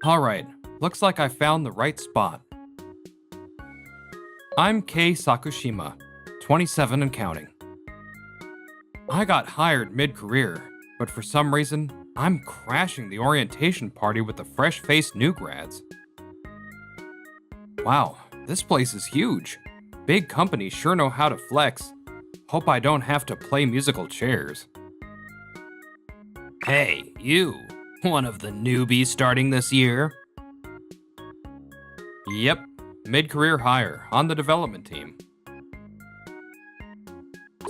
Alright, looks like I found the right spot. I'm Kei Sakushima, 27 and counting. I got hired mid-career, but for some reason, I'm crashing the orientation party with the fresh-faced new grads. Wow, this place is huge. Big companies sure know how to flex. Hope I don't have to play musical chairs. Hey, you, one of the newbies starting this year? Yep, mid-career hire on the development team.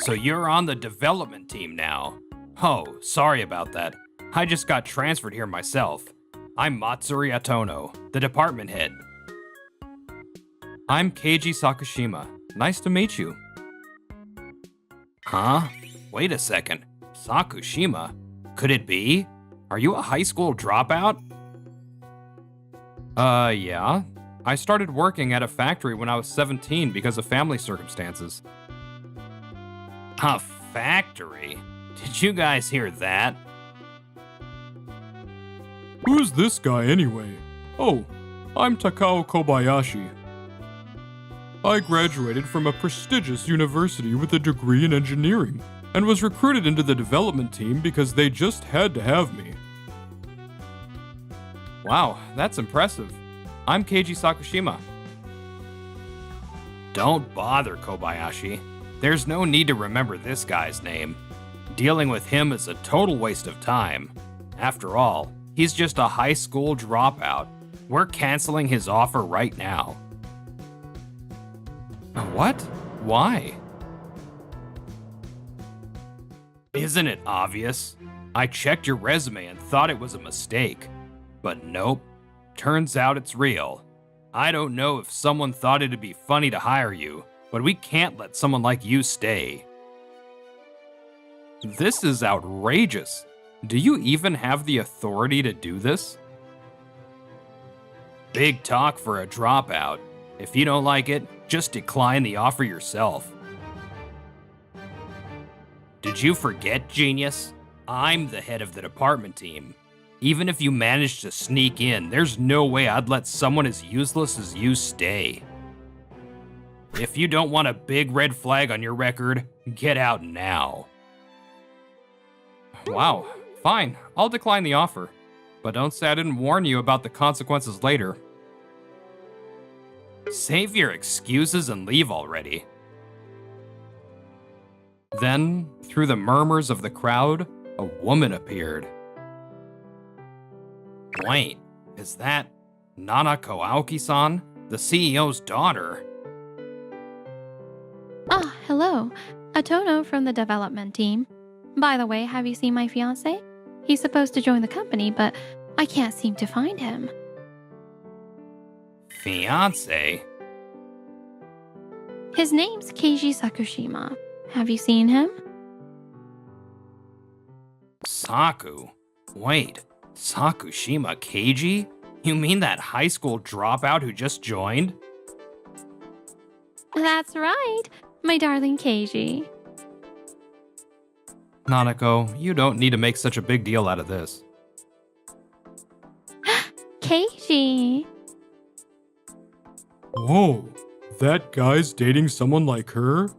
So you're on the development team now. Oh, sorry about that. I just got transferred here myself. I'm Matsuri Atono, the department head. I'm Keiji Sakushima. Nice to meet you. Huh? Wait a second. Sakushima? Could it be? Are you a high school dropout? Yeah. I started working at a factory when I was 17 because of family circumstances. A factory? Did you guys hear that? Who's this guy anyway? Oh, I'm Takao Kobayashi. I graduated from a prestigious university with a degree in engineering and was recruited into the development team because they just had to have me. Wow, that's impressive. I'm Keiji Sakushima. Don't bother, Kobayashi. There's no need to remember this guy's name. Dealing with him is a total waste of time. After all, he's just a high school dropout. We're canceling his offer right now. What? Why? Isn't it obvious? I checked your resume and thought it was a mistake. But nope. Turns out it's real. I don't know if someone thought it'd be funny to hire you, but we can't let someone like you stay. This is outrageous. Do you even have the authority to do this? Big talk for a dropout. If you don't like it, just decline the offer yourself. Did you forget, genius? I'm the head of the department team. Even if you managed to sneak in, there's no way I'd let someone as useless as you stay. If you don't want a big red flag on your record, get out now. Wow, fine, I'll decline the offer. But don't say I didn't warn you about the consequences later. Save your excuses and leave already. Then, through the murmurs of the crowd, a woman appeared. Wait, is that Nanako Aoki-san, the CEO's daughter? Ah, hello. Atono from the development team. By the way, have you seen my fiancé? He's supposed to join the company, but I can't seem to find him. Fiancé? His name's Keiji Sakushima. Have you seen him? Saku? Wait, Sakushima Keiji? You mean that high school dropout who just joined? That's right, my darling Keiji. Nanako, you don't need to make such a big deal out of this. Keiji. Whoa, that guy's dating someone like her?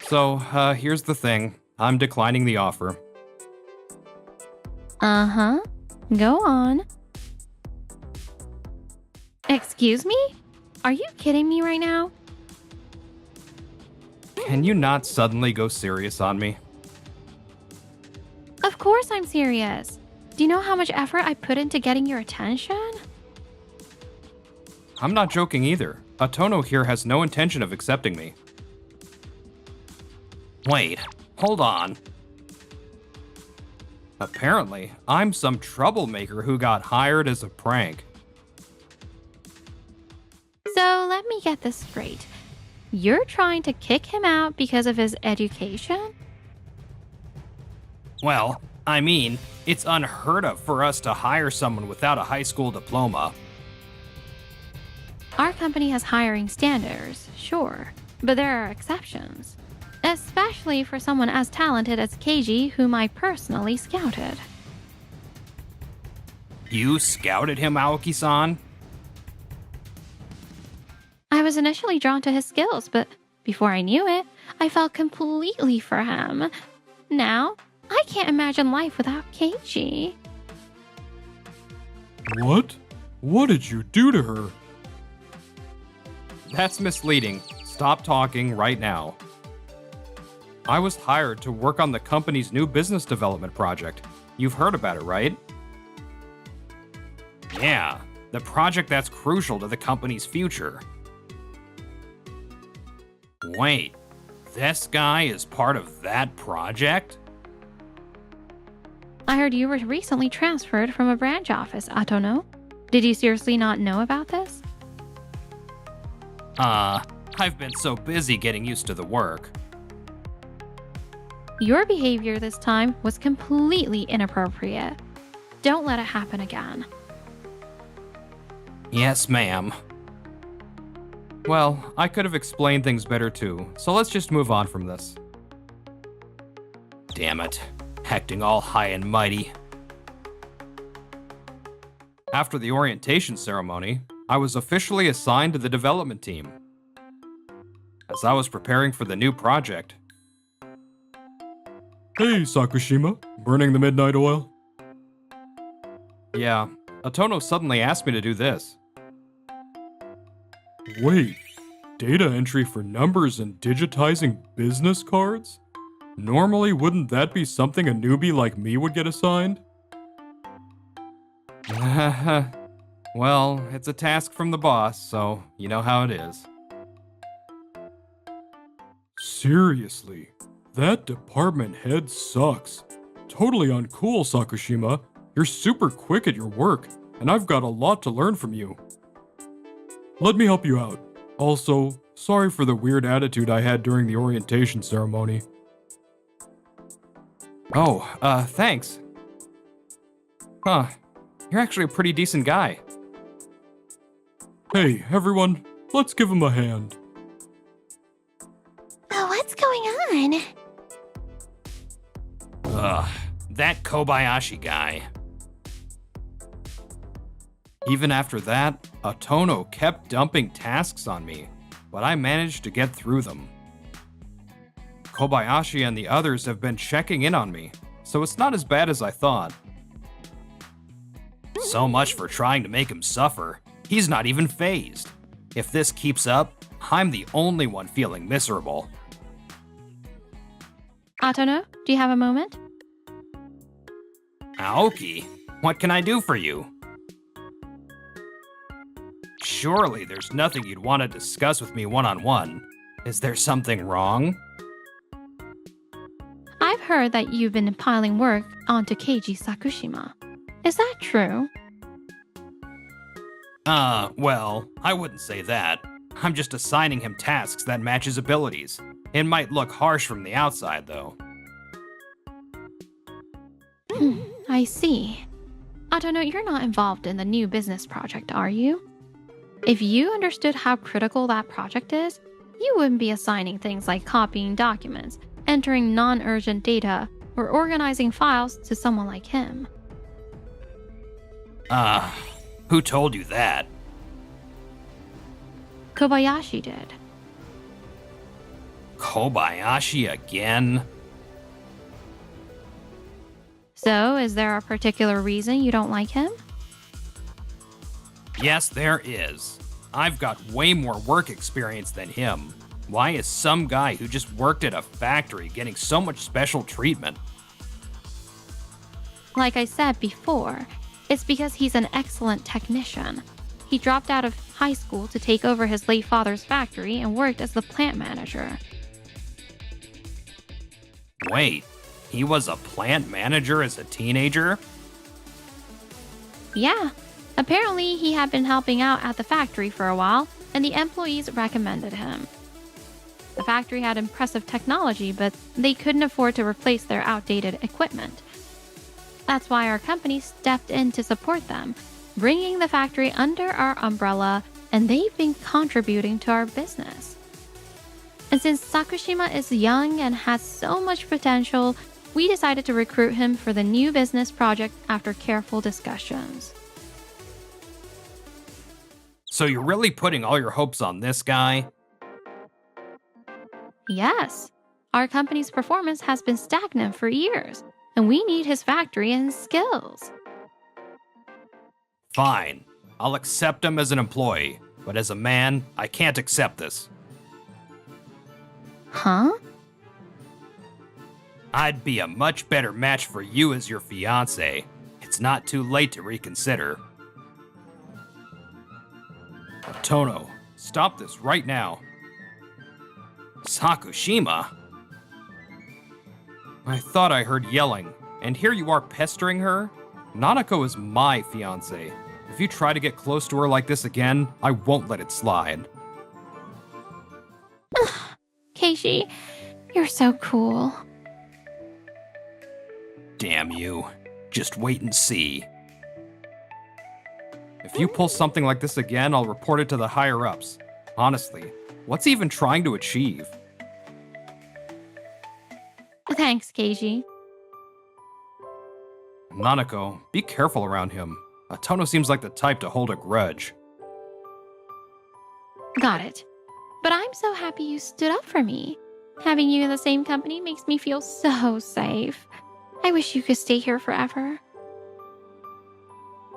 So, here's the thing. I'm declining the offer. Uh-huh. Go on. Excuse me? Are you kidding me right now? Can you not suddenly go serious on me? Of course I'm serious. Do you know how much effort I put into getting your attention? I'm not joking either. Atono here has no intention of accepting me. Wait, hold on. Apparently, I'm some troublemaker who got hired as a prank. So let me get this straight. You're trying to kick him out because of his education? Well, I mean, it's unheard of for us to hire someone without a high school diploma. Our company has hiring standards, sure, but there are exceptions. Especially for someone as talented as Keiji, whom I personally scouted. You scouted him, Aoki-san? I was initially drawn to his skills, but before I knew it, I fell completely for him. Now, I can't imagine life without Keiji. What? What did you do to her? That's misleading. Stop talking right now. I was hired to work on the company's new business development project. You've heard about it, right? Yeah, the project that's crucial to the company's future. Wait, this guy is part of that project? I heard you were recently transferred from a branch office, Atono. Did you seriously not know about this? I've been so busy getting used to the work. Your behavior this time was completely inappropriate. Don't let it happen again. Yes, ma'am. Well, I could have explained things better too, so let's just move on from this. Damn it, acting all high and mighty. After the orientation ceremony, I was officially assigned to the development team. As I was preparing for the new project. Hey, Sakushima, burning the midnight oil? Yeah, Atono suddenly asked me to do this. Wait, data entry for numbers and digitizing business cards? Normally, wouldn't that be something a newbie like me would get assigned? Well, it's a task from the boss, so you know how it is. Seriously, that department head sucks. Totally uncool, Sakushima. You're super quick at your work, and I've got a lot to learn from you. Let me help you out. Also, sorry for the weird attitude I had during the orientation ceremony. Oh, thanks. Huh, you're actually a pretty decent guy. Hey, everyone, let's give him a hand. Oh, what's going on? Ugh, that Kobayashi guy. Even after that, Atono kept dumping tasks on me, but I managed to get through them. Kobayashi and the others have been checking in on me, so it's not as bad as I thought. So much for trying to make him suffer. He's not even fazed. If this keeps up, I'm the only one feeling miserable. Atono, do you have a moment? Aoki, what can I do for you? Surely there's nothing you'd want to discuss with me one-on-one. Is there something wrong? I've heard that you've been piling work onto Keiji Sakushima. Is that true? Well, I wouldn't say that. I'm just assigning him tasks that match his abilities. It might look harsh from the outside, though. I see. Atono, you're not involved in the new business project, are you? If you understood how critical that project is, you wouldn't be assigning things like copying documents, entering non-urgent data, or organizing files to someone like him. Who told you that? Kobayashi did. Kobayashi again? So, is there a particular reason you don't like him? Yes, there is. I've got way more work experience than him. Why is some guy who just worked at a factory getting so much special treatment? Like I said before, it's because he's an excellent technician. He dropped out of high school to take over his late father's factory and worked as the plant manager. Wait, he was a plant manager as a teenager? Yeah, apparently he had been helping out at the factory for a while, and the employees recommended him. The factory had impressive technology, but they couldn't afford to replace their outdated equipment. That's why our company stepped in to support them, bringing the factory under our umbrella, and they've been contributing to our business. And since Sakushima is young and has so much potential, we decided to recruit him for the new business project after careful discussions. So you're really putting all your hopes on this guy? Yes, our company's performance has been stagnant for years, and we need his factory and skills. Fine. I'll accept him as an employee, but as a man, I can't accept this. Huh? I'd be a much better match for you as your fiancé. It's not too late to reconsider. Tono, stop this right now. Sakushima? I thought I heard yelling, and here you are pestering her? Nanako is my fiancé. If you try to get close to her like this again, I won't let it slide. Keishi, you're so cool. Damn you. Just wait and see. If you pull something like this again, I'll report it to the higher-ups. Honestly, what's he even trying to achieve? Thanks, Keishi. Nanako, be careful around him. Tono seems like the type to hold a grudge. Got it. But I'm so happy you stood up for me. Having you in the same company makes me feel so safe. I wish you could stay here forever.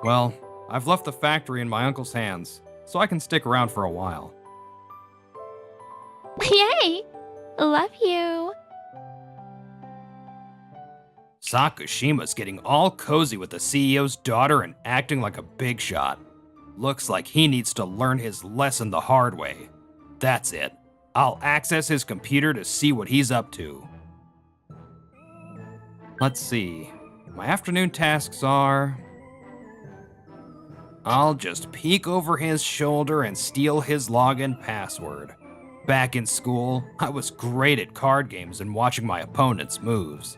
Well, I've left the factory in my uncle's hands, so I can stick around for a while. Yay! Love you. Sakushima's getting all cozy with the CEO's daughter and acting like a big shot. Looks like he needs to learn his lesson the hard way. That's it. I'll access his computer to see what he's up to. Let's see. My afternoon tasks are... I'll just peek over his shoulder and steal his login password. Back in school, I was great at card games and watching my opponent's moves.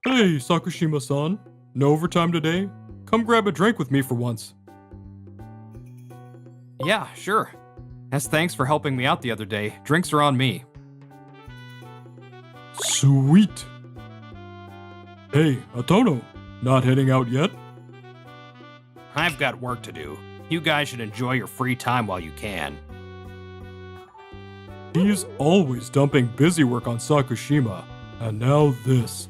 Hey, Sakushima-san. No overtime today? Come grab a drink with me for once. Yeah, sure. As thanks for helping me out the other day, drinks are on me. Sweet. Hey, Atono, not heading out yet? I've got work to do. You guys should enjoy your free time while you can. He's always dumping busy work on Sakushima, and now this.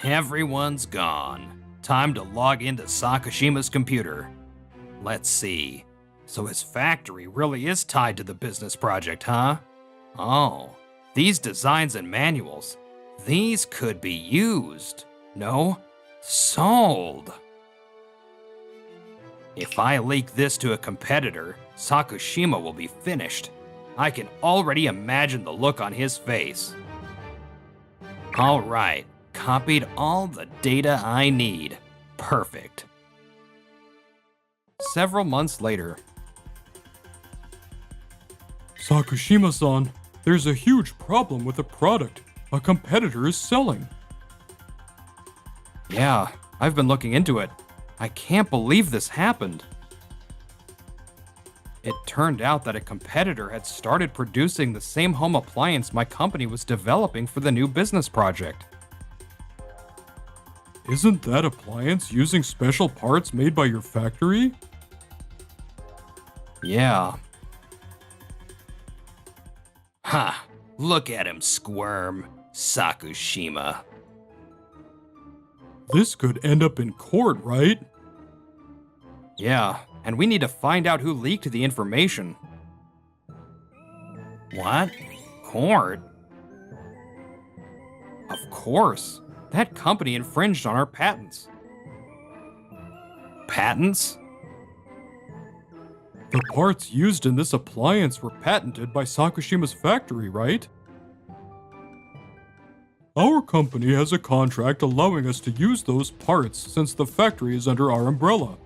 Everyone's gone. Time to log into Sakushima's computer. Let's see. So his factory really is tied to the business project, huh? Oh, these designs and manuals. These could be used. No, sold. If I leak this to a competitor, Sakushima will be finished. I can already imagine the look on his face. All right, copied all the data I need. Perfect. Several months later. Sakushima-san, there's a huge problem with a product a competitor is selling. Yeah, I've been looking into it. I can't believe this happened. It turned out that a competitor had started producing the same home appliance my company was developing for the new business project. Isn't that appliance using special parts made by your factory? Yeah. Ha! Look at him squirm, Sakushima. This could end up in court, right? Yeah, and we need to find out who leaked the information. What? Court? Of course. That company infringed on our patents. Patents? The parts used in this appliance were patented by Sakushima's factory, right? Our company has a contract allowing us to use those parts since the factory is under our umbrella.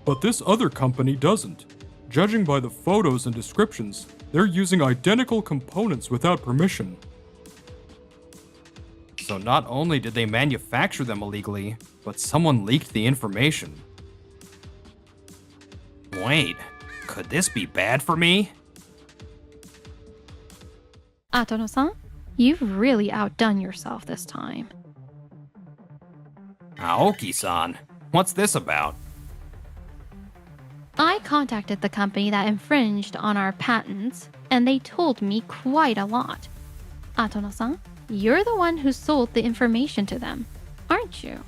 But this other company doesn't. Judging by the photos and descriptions, they're using identical components without permission. So not only did they manufacture them illegally, but someone leaked the information. Wait, could this be bad for me? Atono-san, you've really outdone yourself this time. Aoki-san, what's this about? I contacted the company that infringed on our patents, and they told me quite a lot. Atono-san, you're the one who sold the information to them, aren't you?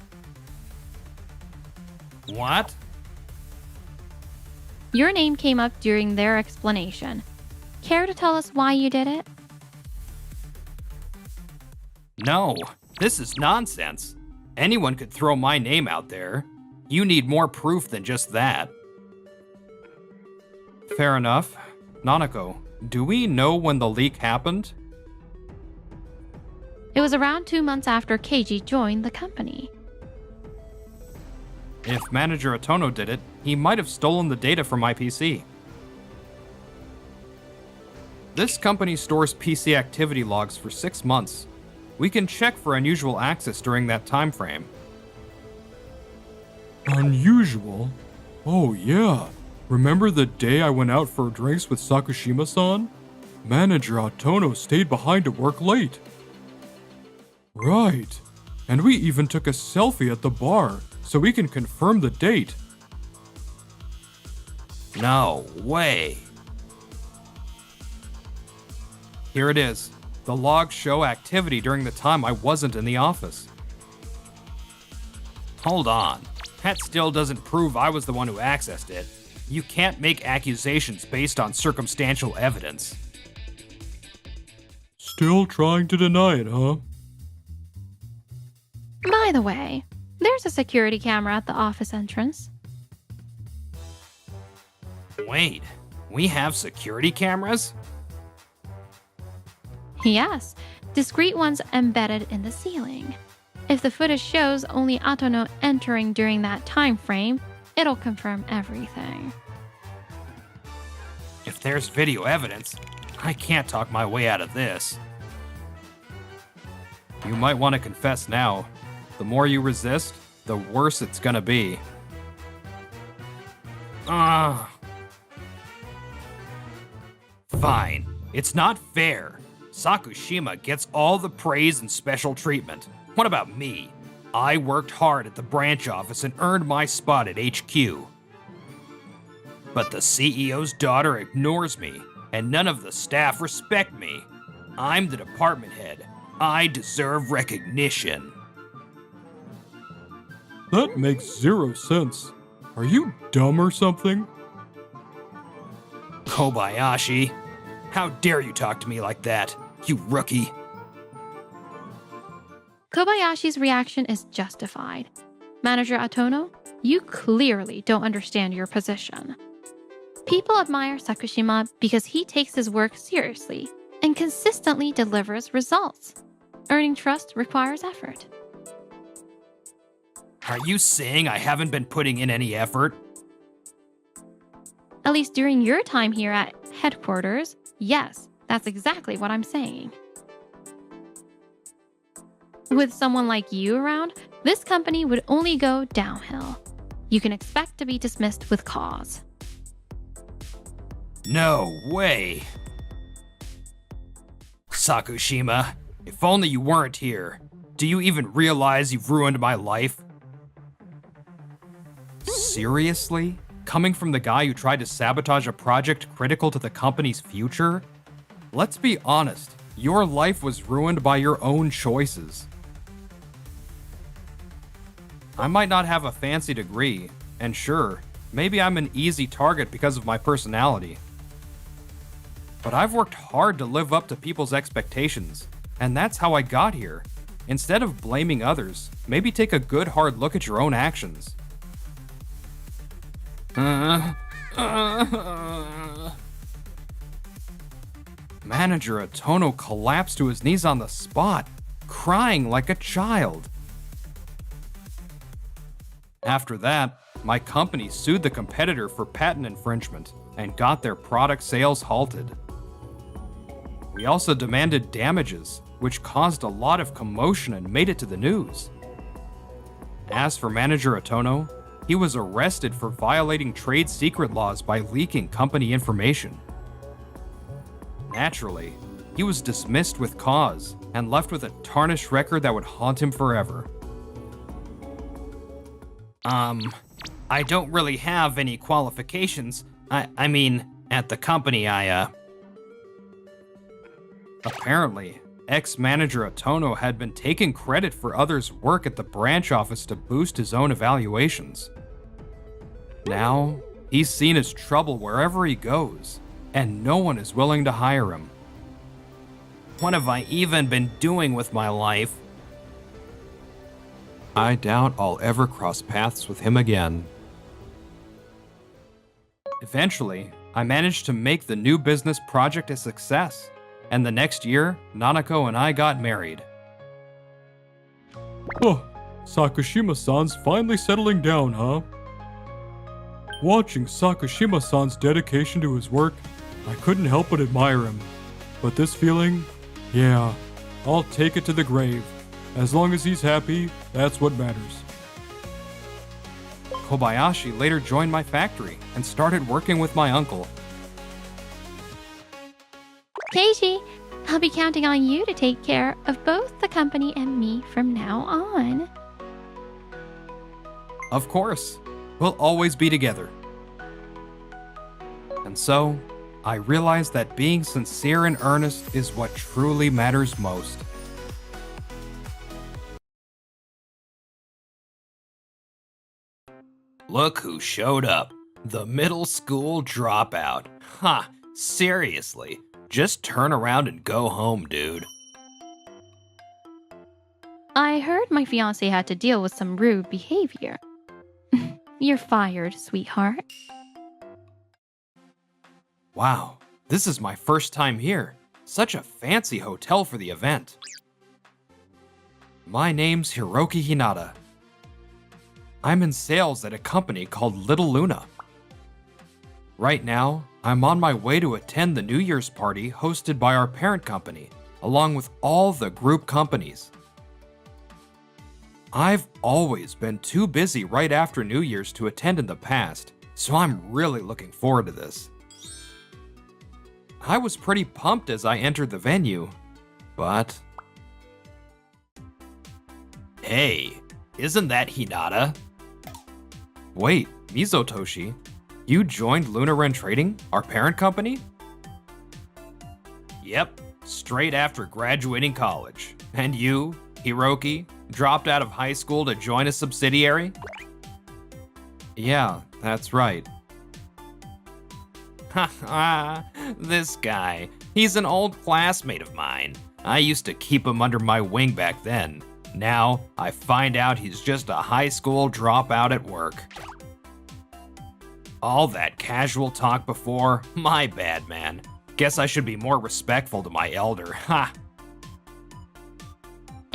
What? Your name came up during their explanation. Care to tell us why you did it? No, this is nonsense. Anyone could throw my name out there. You need more proof than just that. Fair enough. Nanako, do we know when the leak happened? It was around 2 months after Keiji joined the company. If Manager Atono did it, he might have stolen the data from my PC. This company stores PC activity logs for 6 months. We can check for unusual access during that time frame. Unusual? Oh yeah. Remember the day I went out for drinks with Sakushima-san? Manager Atono stayed behind to work late. Right. And we even took a selfie at the bar, so we can confirm the date. No way. Here it is. The logs show activity during the time I wasn't in the office. Hold on. That still doesn't prove I was the one who accessed it. You can't make accusations based on circumstantial evidence. Still trying to deny it, huh? By the way, there's a security camera at the office entrance. Wait, we have security cameras? Yes, discrete ones embedded in the ceiling. If the footage shows only Atono entering during that time frame, it'll confirm everything. If there's video evidence, I can't talk my way out of this. You might want to confess now. The more you resist, the worse it's gonna be. Fine. It's not fair. Sakushima gets all the praise and special treatment. What about me? I worked hard at the branch office and earned my spot at HQ. But the CEO's daughter ignores me, and none of the staff respect me. I'm the department head. I deserve recognition. That makes zero sense. Are you dumb or something? Kobayashi, how dare you talk to me like that, you rookie? Kobayashi's reaction is justified. Manager Atono, you clearly don't understand your position. People admire Sakushima because he takes his work seriously and consistently delivers results. Earning trust requires effort. Are you saying I haven't been putting in any effort? At least during your time here at headquarters, yes, that's exactly what I'm saying. With someone like you around, this company would only go downhill. You can expect to be dismissed with cause. No way. Sakushima, if only you weren't here. Do you even realize you've ruined my life? Seriously? Coming from the guy who tried to sabotage a project critical to the company's future? Let's be honest, your life was ruined by your own choices. I might not have a fancy degree, and sure, maybe I'm an easy target because of my personality. But I've worked hard to live up to people's expectations, and that's how I got here. Instead of blaming others, maybe take a good hard look at your own actions. Manager Atono collapsed to his knees on the spot, crying like a child. After that, my company sued the competitor for patent infringement and got their product sales halted. We also demanded damages, which caused a lot of commotion and made it to the news. As for Manager Atono, he was arrested for violating trade secret laws by leaking company information. Naturally, he was dismissed with cause and left with a tarnished record that would haunt him forever. I don't really have any qualifications. I mean, at the company Apparently, ex-manager Otono had been taking credit for others' work at the branch office to boost his own evaluations. Now, he's seen as trouble wherever he goes, and no one is willing to hire him. What have I even been doing with my life? I doubt I'll ever cross paths with him again. Eventually, I managed to make the new business project a success, and the next year, Nanako and I got married. Oh, Sakushima-san's finally settling down, huh? Watching Sakushima-san's dedication to his work, I couldn't help but admire him. But this feeling, yeah, I'll take it to the grave. As long as he's happy, that's what matters. Kobayashi later joined my factory and started working with my uncle. Keiji, I'll be counting on you to take care of both the company and me from now on. Of course, we'll always be together. And so, I realized that being sincere and earnest is what truly matters most. Look who showed up. The middle school dropout. Ha, seriously. Just turn around and go home, dude. I heard my fiancé had to deal with some rude behavior. You're fired, sweetheart. Wow, this is my first time here. Such a fancy hotel for the event. My name's Hiroki Hinata. I'm in sales at a company called Little Luna. Right now, I'm on my way to attend the New Year's party hosted by our parent company, along with all the group companies. I've always been too busy right after New Year's to attend in the past, so I'm really looking forward to this. I was pretty pumped as I entered the venue, but... Hey, isn't that Hinata? Wait, Mizotoshi, you joined Lunaren Trading, our parent company? Yep, straight after graduating college. And you, Hiroki, dropped out of high school to join a subsidiary? Yeah, that's right. Haha, this guy. He's an old classmate of mine. I used to keep him under my wing back then. Now, I find out he's just a high school dropout at work. All that casual talk before, my bad, man. Guess I should be more respectful to my elder, ha!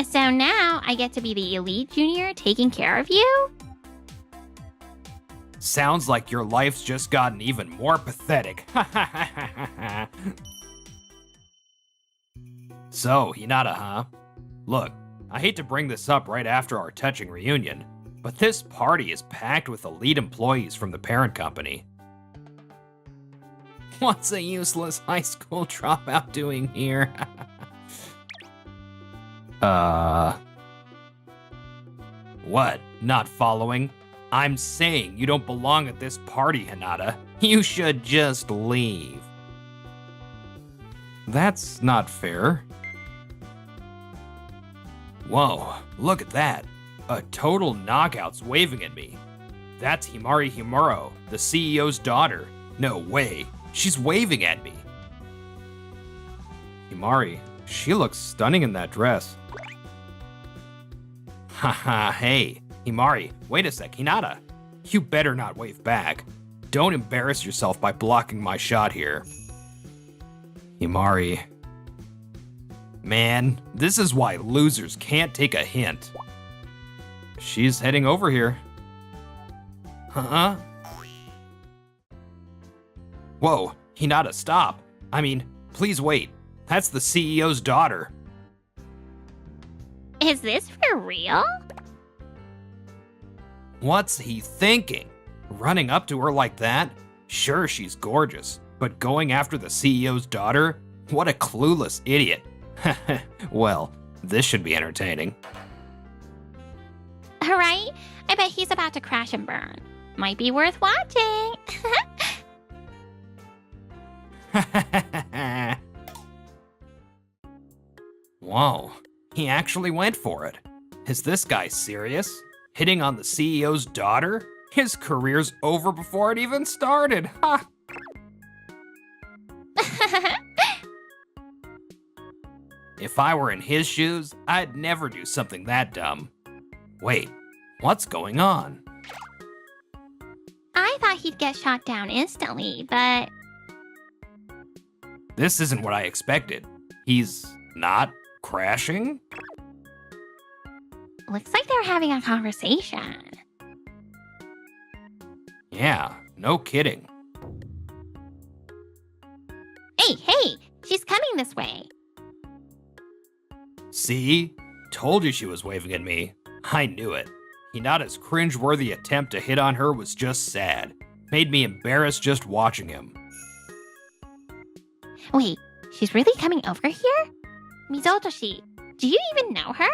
So now I get to be the elite junior taking care of you? Sounds like your life's just gotten even more pathetic. So, Hinata, huh? Look, I hate to bring this up right after our touching reunion, but this party is packed with elite employees from the parent company. What's a useless high school dropout doing here? What? Not following? I'm saying you don't belong at this party, Hinata. You should just leave. That's not fair. Whoa, look at that. A total knockout's waving at me. That's Himari Himuro, the CEO's daughter. No way, she's waving at me. Himari, she looks stunning in that dress. Haha, hey, Himari, wait a sec, Hinata. You better not wave back. Don't embarrass yourself by blocking my shot here. Himari. Man, this is why losers can't take a hint. She's heading over here. Huh? Whoa, Hinata, stop. I mean, please wait. That's the CEO's daughter. Is this for real? What's he thinking? Running up to her like that? Sure, she's gorgeous, but going after the CEO's daughter? What a clueless idiot. Well, this should be entertaining. Alright, I bet he's about to crash and burn. Might be worth watching. Whoa, he actually went for it. Is this guy serious? Hitting on the CEO's daughter? His career's over before it even started. Ha! If I were in his shoes, I'd never do something that dumb. Wait, what's going on? I thought he'd get shot down instantly, but This isn't what I expected. He's not crashing? looks like they're having a conversation. Yeah, no kidding. Hey, she's coming this way. See? Told you she was waving at me. I knew it. Hinata's cringeworthy attempt to hit on her was just sad. Made me embarrassed just watching him. Wait, she's really coming over here? Mizotoshi, do you even know her?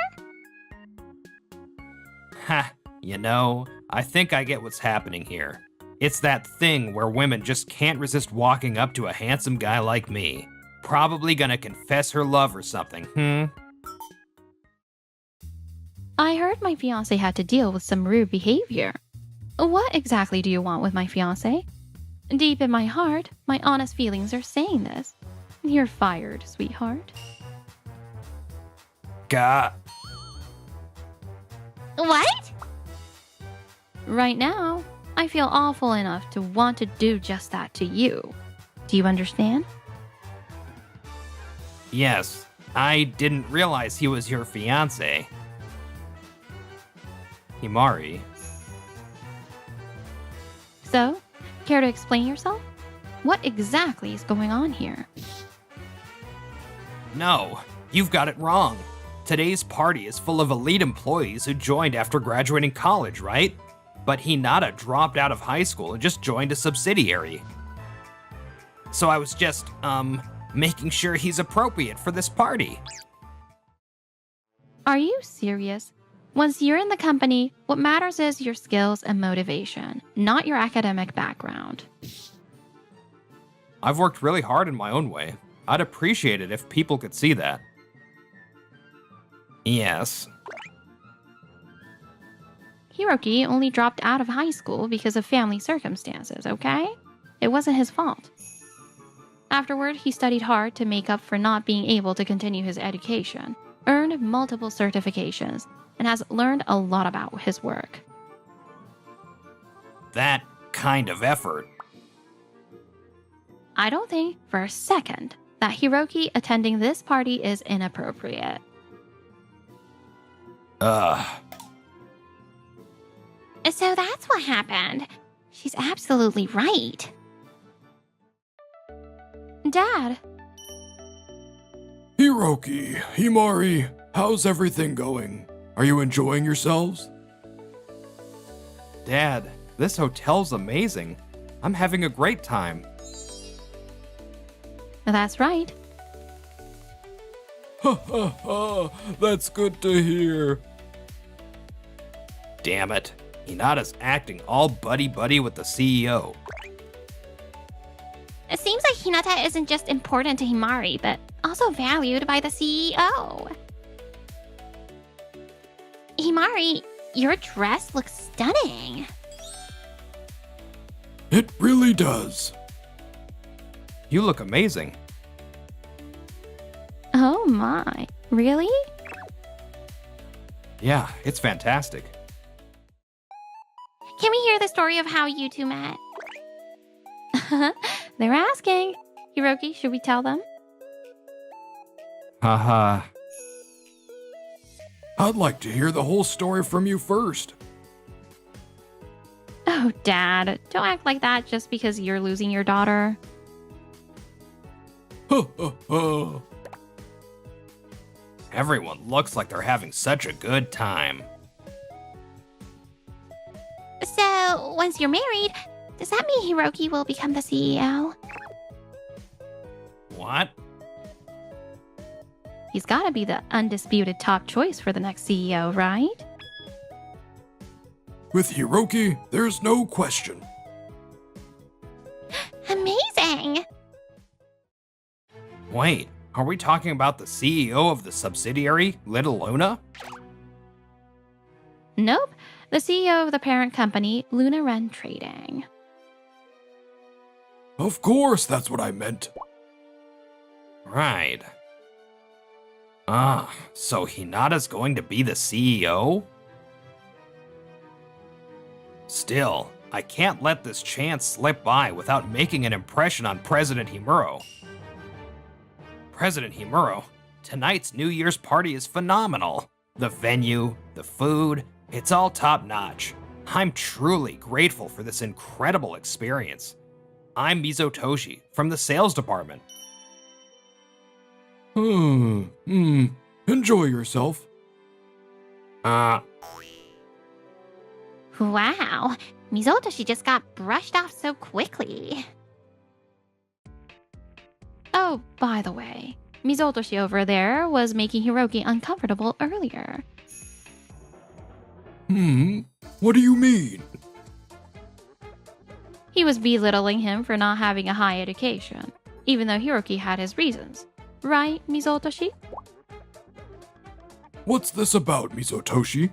Ha, you know, I think I get what's happening here. It's that thing where women just can't resist walking up to a handsome guy like me. Probably gonna confess her love or something, I heard my fiancé had to deal with some rude behavior. What exactly do you want with my fiancé? Deep in my heart, my honest feelings are saying this. You're fired, sweetheart. Gah. What? Right now, I feel awful enough to want to do just that to you. Do you understand? Yes, I didn't realize he was your fiancé. Himari. So, care to explain yourself? What exactly is going on here? No, you've got it wrong. Today's party is full of elite employees who joined after graduating college, right? But Hinata dropped out of high school and just joined a subsidiary. So I was just, making sure he's appropriate for this party. Are you serious? Once you're in the company, what matters is your skills and motivation, not your academic background. I've worked really hard in my own way. I'd appreciate it if people could see that. Yes. Hiroki only dropped out of high school because of family circumstances, okay? It wasn't his fault. Afterward, he studied hard to make up for not being able to continue his education, earned multiple certifications, and has learned a lot about his work. That kind of effort. I don't think for a second that Hiroki attending this party is inappropriate. So that's what happened. She's absolutely right. Dad, Hiroki, Himari, how's everything going? Are you enjoying yourselves? Dad, this hotel's amazing. I'm having a great time. that's right. Ha ha ha, that's good to hear. Damn it. Hinata's acting all buddy-buddy with the CEO. It seems like Hinata isn't just important to Himari, but also valued by the CEO. Himari, your dress looks stunning. It really does. You look amazing. Oh my, really? Yeah, it's fantastic. Can we hear the story of how you two met? They're asking. Hiroki, should we tell them? Haha. I'd like to hear the whole story from you first. Oh, Dad, don't act like that just because you're losing your daughter. Ha ha ha. Everyone looks like they're having such a good time. So, once you're married, does that mean Hiroki will become the CEO? What? He's gotta be the undisputed top choice for the next CEO, right? With Hiroki, there's no question. Amazing! Wait, are we talking about the CEO of the subsidiary, Little Luna? Nope, the CEO of the parent company, Luna Ren Trading. Of course, that's what I meant. Right. So Hinata's going to be the CEO? Still, I can't let this chance slip by without making an impression on President Himuro. President Himuro, tonight's New Year's party is phenomenal. The venue, the food, it's all top-notch. I'm truly grateful for this incredible experience. I'm Mizotoshi from the sales department. Enjoy yourself. Wow, Mizotoshi just got brushed off so quickly. Oh, by the way, Mizotoshi over there was making Hiroki uncomfortable earlier. What do you mean? He was belittling him for not having a high education, even though Hiroki had his reasons. Right, Mizotoshi? What's this about, Mizotoshi?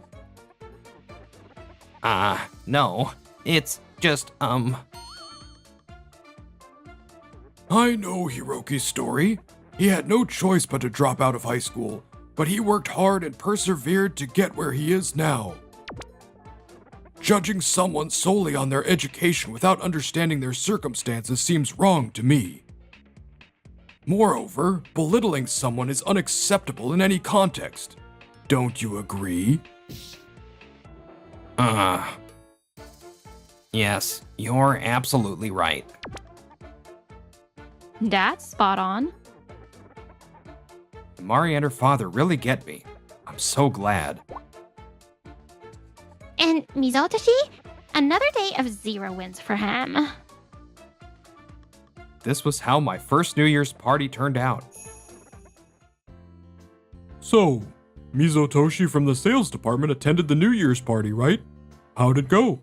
No. It's just, I know Hiroki's story. He had no choice but to drop out of high school, but he worked hard and persevered to get where he is now. Judging someone solely on their education without understanding their circumstances seems wrong to me. Moreover, belittling someone is unacceptable in any context. Don't you agree? Yes, you're absolutely right. That's spot on. Mari and her father really get me. I'm so glad. And Mizotoshi? Another day of 0 wins for him. This was how my first New Year's party turned out. So, Mizotoshi from the sales department attended the New Year's party, right? How'd it go?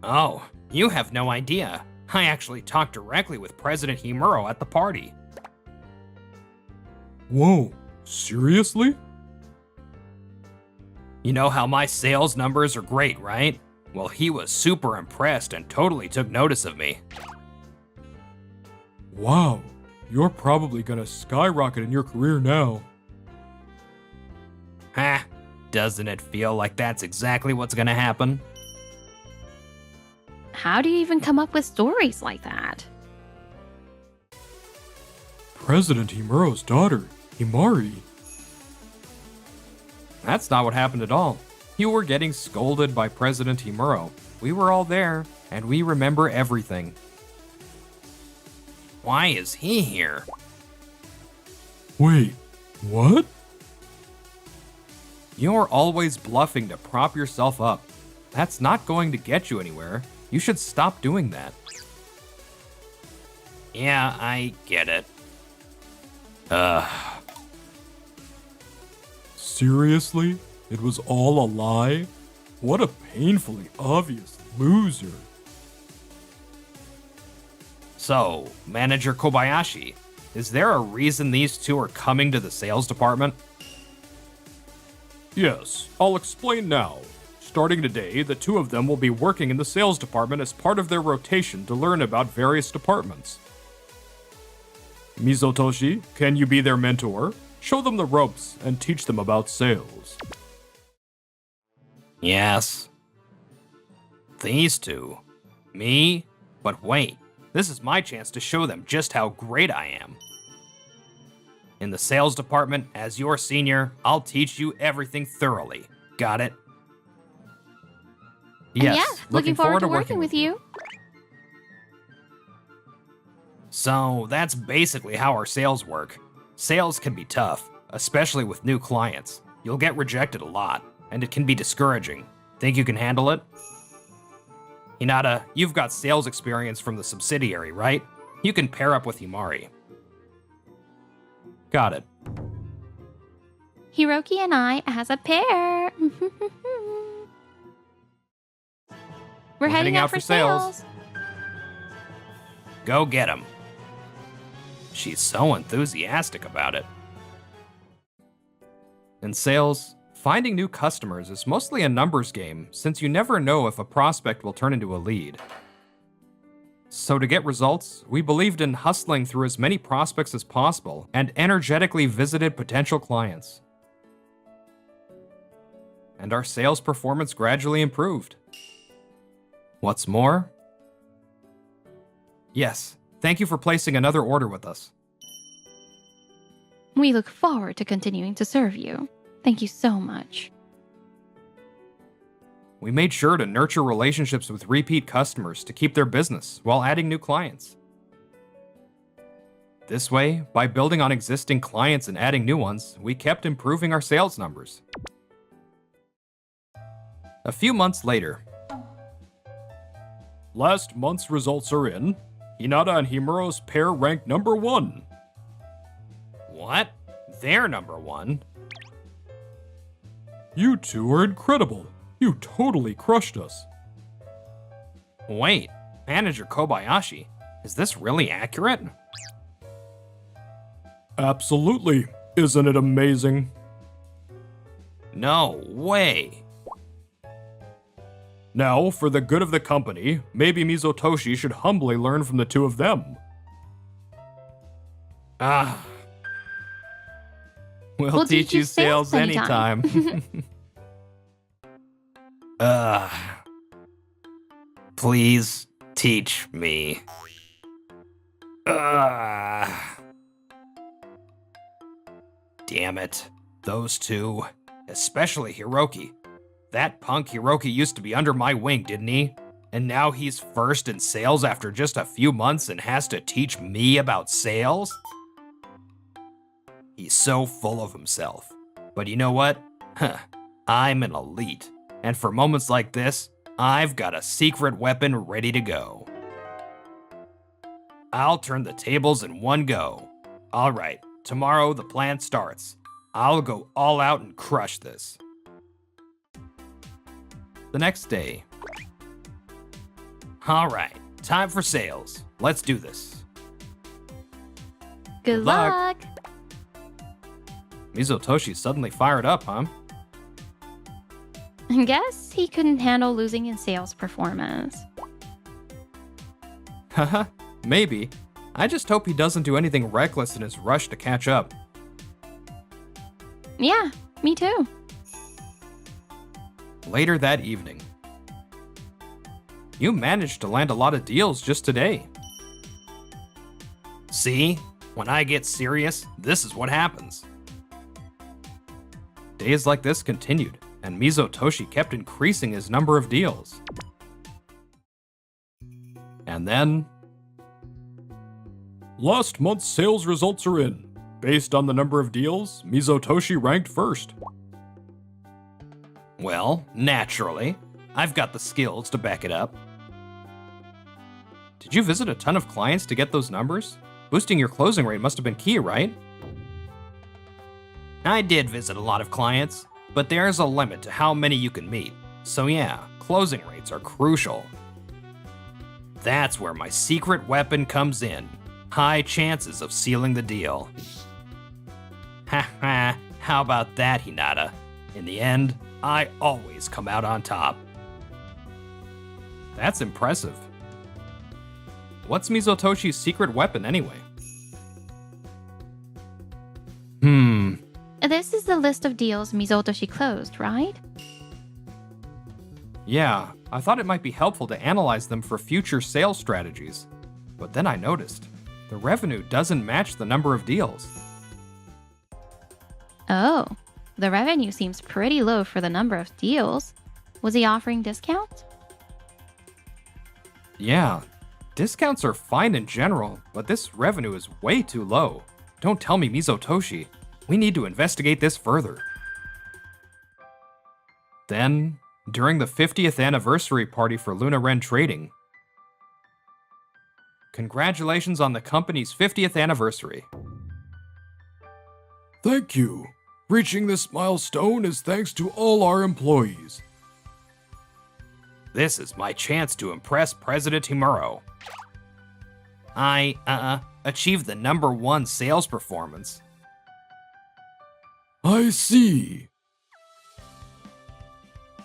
Oh, you have no idea. I actually talked directly with President Himuro at the party. Whoa, seriously? You know how my sales numbers are great, right? Well, he was super impressed and totally took notice of me. Wow, you're probably gonna skyrocket in your career now. Ha, doesn't it feel like that's exactly what's gonna happen? How do you even come up with stories like that? President Himuro's daughter, Himari. That's not what happened at all. You were getting scolded by President Himuro. We were all there, and we remember everything. Why is he here? Wait, what? You're always bluffing to prop yourself up. That's not going to get you anywhere. You should stop doing that. Yeah, I get it. Seriously? It was all a lie? What a painfully obvious loser. So, Manager Kobayashi, is there a reason these two are coming to the sales department? Yes, I'll explain now. Starting today, the two of them will be working in the sales department as part of their rotation to learn about various departments. Mizotoshi, can you be their mentor? Show them the ropes and teach them about sales. Yes. These two. Me? But wait, this is my chance to show them just how great I am. In the sales department, as your senior, I'll teach you everything thoroughly. Got it? Yes, Yeah, looking forward to working with you. So, that's basically how our sales work. Sales can be tough, especially with new clients. You'll get rejected a lot, and it can be discouraging. Think you can handle it? Hinata, you've got sales experience from the subsidiary, right? You can pair up with Himari. Got it. Hiroki and I as a pair. We're heading out for sales. Go get 'em. She's so enthusiastic about it. In sales, finding new customers is mostly a numbers game since you never know if a prospect will turn into a lead. So to get results, we believed in hustling through as many prospects as possible and energetically visited potential clients. And our sales performance gradually improved. What's more? Yes, thank you for placing another order with us. We look forward to continuing to serve you. Thank you so much. We made sure to nurture relationships with repeat customers to keep their business while adding new clients. This way, by building on existing clients and adding new ones, we kept improving our sales numbers. A few months later, Last month's results are in. Hinata and Himuro's pair ranked number 1. what? They're number 1? You two are incredible. You totally crushed us. Wait, Manager Kobayashi, is this really accurate? Absolutely. Isn't it amazing? No way. Now, for the good of the company, maybe Mizotoshi should humbly learn from the two of them. Ah. We'll teach you sales anytime. Please teach me. Damn it. Those two. Especially Hiroki. That punk Hiroki used to be under my wing, didn't he? And now he's first in sales after just a few months and has to teach me about sales? He's so full of himself. But you know what? I'm an elite. And for moments like this, I've got a secret weapon ready to go. I'll turn the tables in one go. Alright, tomorrow the plan starts. I'll go all out and crush this. The next day. Alright, time for sales. Let's do this. Good luck. Mizotoshi suddenly fired up, huh? I guess he couldn't handle losing in sales performance. Haha, maybe. I just hope he doesn't do anything reckless in his rush to catch up. Yeah, me too. Later that evening. You managed to land a lot of deals just today. See? When I get serious, this is what happens. Days like this continued, and Mizotoshi kept increasing his number of deals. And then... Last month's sales results are in. Based on the number of deals, Mizotoshi ranked first. Well, naturally. I've got the skills to back it up. Did you visit a ton of clients to get those numbers? Boosting your closing rate must have been key, right? I did visit a lot of clients, but there's a limit to how many you can meet. So yeah, closing rates are crucial. That's where my secret weapon comes in. High chances of sealing the deal. Haha, how about that, Hinata? In the end, I always come out on top. That's impressive. What's Mizotoshi's secret weapon anyway? This is the list of deals Mizotoshi closed, right? Yeah, I thought it might be helpful to analyze them for future sales strategies. But then I noticed, the revenue doesn't match the number of deals. Oh, the revenue seems pretty low for the number of deals. Was he offering discounts? Yeah, discounts are fine in general, but this revenue is way too low. Don't tell me Mizotoshi. We need to investigate this further. Then, during the 50th anniversary party for Luna Ren Trading. Congratulations on the company's 50th anniversary. Thank you. Reaching this milestone is thanks to all our employees. This is my chance to impress President Himuro. I, achieved the #1 sales performance. I see.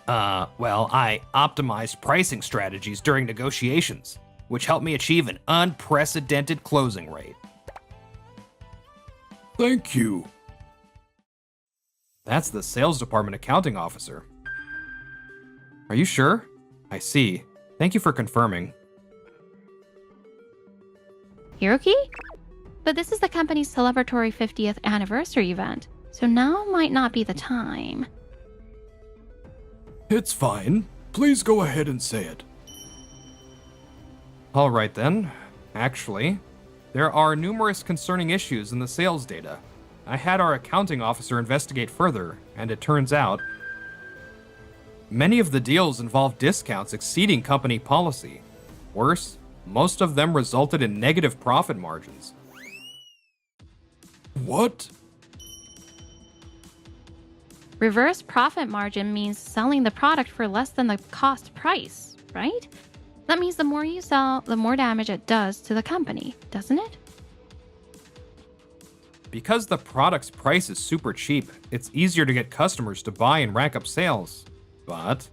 Well, I optimized pricing strategies during negotiations, which helped me achieve an unprecedented closing rate. Thank you. That's the sales department accounting officer. Are you sure? I see. Thank you for confirming. Hiroki? But this is the company's celebratory 50th anniversary event, so now might not be the time. It's fine. Please go ahead and say it. Alright then. Actually, there are numerous concerning issues in the sales data. I had our accounting officer investigate further, and it turns out many of the deals involve discounts exceeding company policy. Worse, most of them resulted in negative profit margins. What? Reverse profit margin means selling the product for less than the cost price, right? That means the more you sell, the more damage it does to the company, doesn't it? Because the product's price is super cheap, it's easier to get customers to buy and rack up sales. But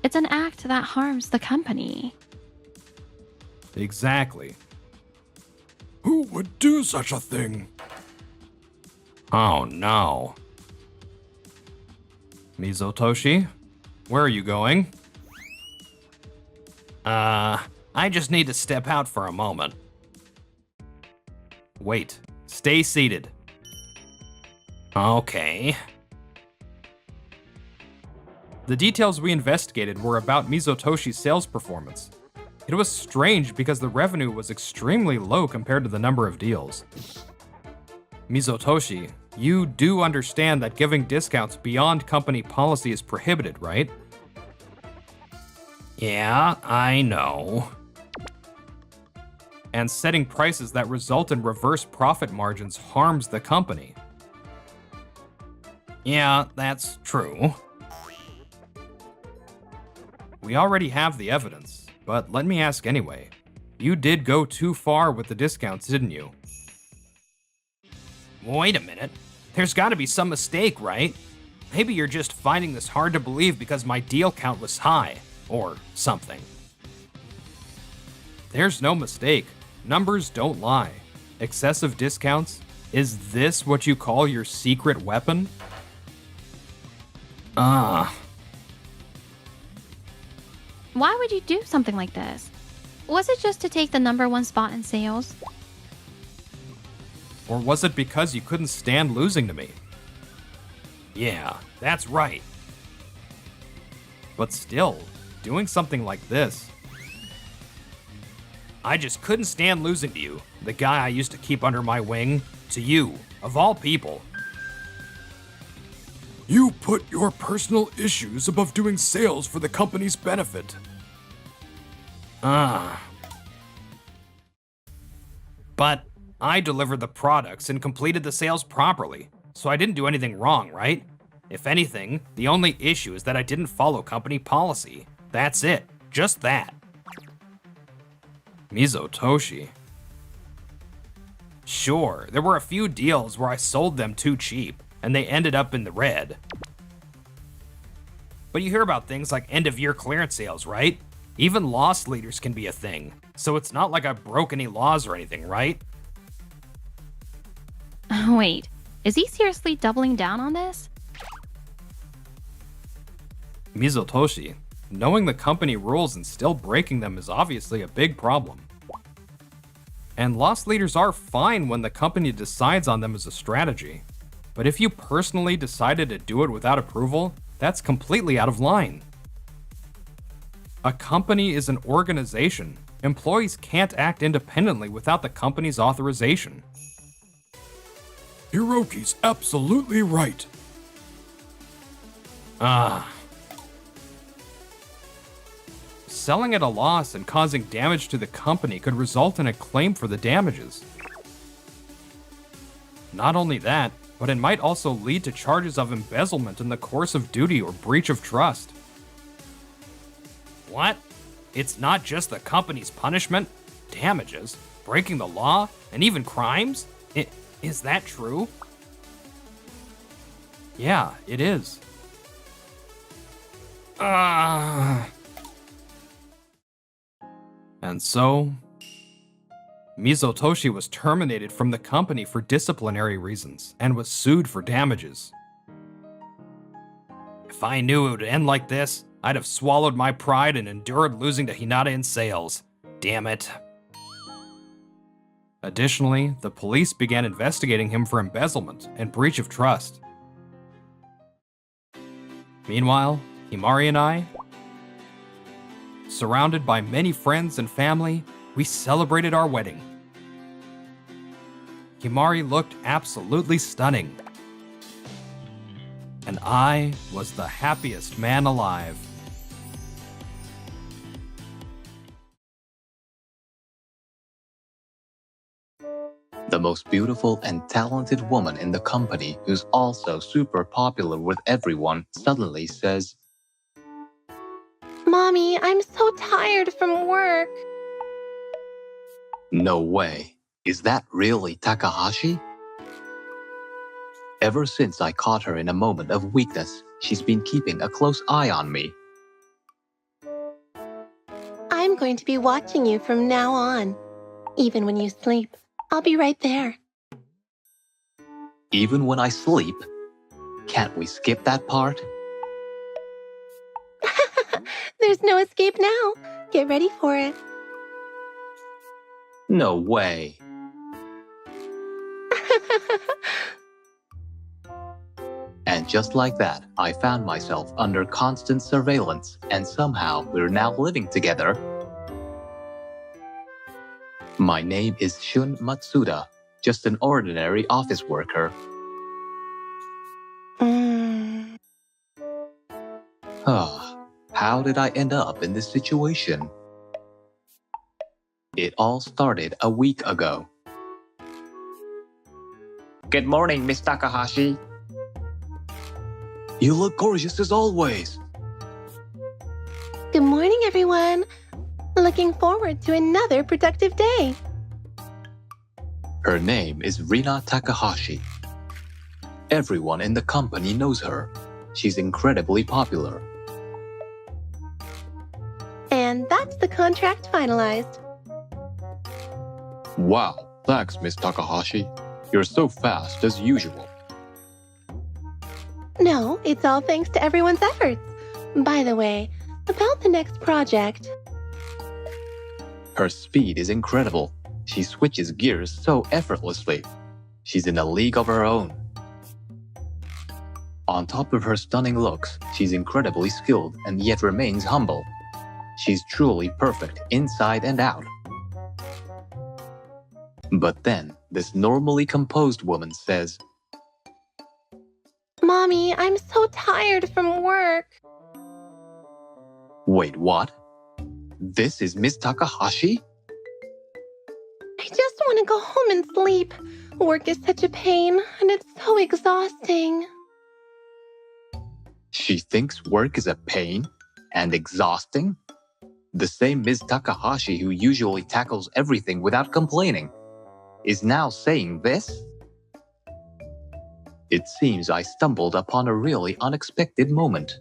It's an act that harms the company. exactly. Who would do such a thing? Oh no. Mizotoshi, where are you going? I just need to step out for a moment. Wait, stay seated. Okay. The details we investigated were about Mizotoshi's sales performance. It was strange because the revenue was extremely low compared to the number of deals. Mizotoshi, you do understand that giving discounts beyond company policy is prohibited, right? Yeah, I know. And setting prices that result in reverse profit margins harms the company. Yeah, that's true. We already have the evidence, but let me ask anyway. You did go too far with the discounts, didn't you? Wait a minute. There's gotta be some mistake, right? Maybe you're just finding this hard to believe because my deal count was high, or something. There's no mistake. Numbers don't lie. Excessive discounts? Is this what you call your secret weapon? Why would you do something like this? Was it just to take the #1 spot in sales? Or was it because you couldn't stand losing to me? Yeah, that's right. But still, doing something like this. I just couldn't stand losing to you, the guy I used to keep under my wing, to you, of all people. You put your personal issues above doing sales for the company's benefit. But I delivered the products and completed the sales properly, so I didn't do anything wrong, right? If anything, the only issue is that I didn't follow company policy. That's it. Just that. Mizotoshi. Sure, there were a few deals where I sold them too cheap, and they ended up in the red. But you hear about things like end-of-year clearance sales, right? Even loss leaders can be a thing, so it's not like I broke any laws or anything, right? Wait, is he seriously doubling down on this? Mizotoshi, knowing the company rules and still breaking them is obviously a big problem. And loss leaders are fine when the company decides on them as a strategy. But if you personally decided to do it without approval, that's completely out of line. A company is an organization. Employees can't act independently without the company's authorization. Hiroki's absolutely right. Selling at a loss and causing damage to the company could result in a claim for the damages. Not only that, but it might also lead to charges of embezzlement in the course of duty or breach of trust. What? It's not just the company's punishment, damages, breaking the law, and even crimes? Is that true? Yeah, it is. And so, Mizotoshi was terminated from the company for disciplinary reasons and was sued for damages. If I knew it would end like this, I'd have swallowed my pride and endured losing to Hinata in sales. Damn it. Additionally, the police began investigating him for embezzlement and breach of trust. Meanwhile, Himari and I, surrounded by many friends and family, we celebrated our wedding. Himari looked absolutely stunning. And I was the happiest man alive. The most beautiful and talented woman in the company, who's also super popular with everyone, suddenly says, Mommy, I'm so tired from work. "No way. Is that really Takahashi?" Ever since I caught her in a moment of weakness, she's been keeping a close eye on me. I'm going to be watching you from now on. Even when you sleep, I'll be right there. Even when I sleep? Can't we skip that part? There's no escape now. Get ready for it. No way. And just like that, I found myself under constant surveillance, and somehow we're now living together. My name is Shun Matsuda, just an ordinary office worker. How did I end up in this situation? It all started a week ago. Good morning, Miss Takahashi. You look gorgeous as always. Good morning, everyone. Looking forward to another productive day. Her name is Rina Takahashi. Everyone in the company knows her. She's incredibly popular. And that's the contract finalized. Wow, thanks, Miss Takahashi. You're so fast as usual. No, it's all thanks to everyone's efforts. By the way, about the next project. Her speed is incredible. She switches gears so effortlessly. She's in a league of her own. On top of her stunning looks, she's incredibly skilled and yet remains humble. She's truly perfect inside and out. But then, this normally composed woman says, Mommy, I'm so tired from work. Wait, what? This is Miss Takahashi? I just want to go home and sleep. Work is such a pain, and it's so exhausting. She thinks work is a pain and exhausting? The same Ms. Takahashi who usually tackles everything without complaining is now saying this? It seems I stumbled upon a really unexpected moment.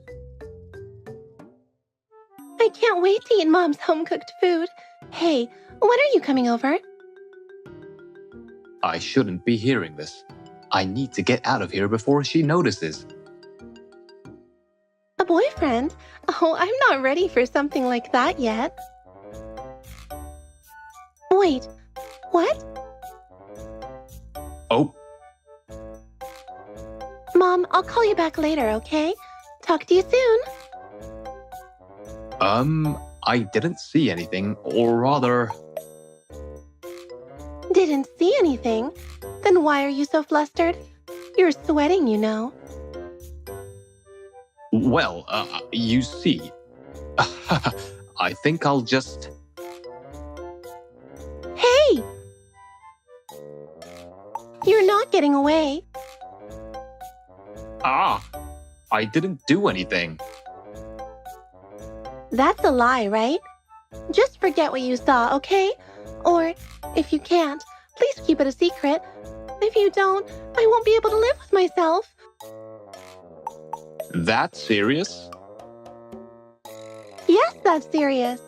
I can't wait to eat Mom's home-cooked food. Hey, when are you coming over? I shouldn't be hearing this. I need to get out of here before she notices. A boyfriend? Oh, I'm not ready for something like that yet. Wait, what? Oh, Mom, I'll call you back later, okay? Talk to you soon. I didn't see anything, or rather... Didn't see anything? Then why are you so flustered? You're sweating, you know. Well, you see... I think I'll just... Hey! You're not getting getting away. Ah, I didn't do anything. That's a lie, right? Just forget what you saw, okay? Or, if you can't, please keep it a secret. If you don't, I won't be able to live with myself. That serious? Yes, that's serious.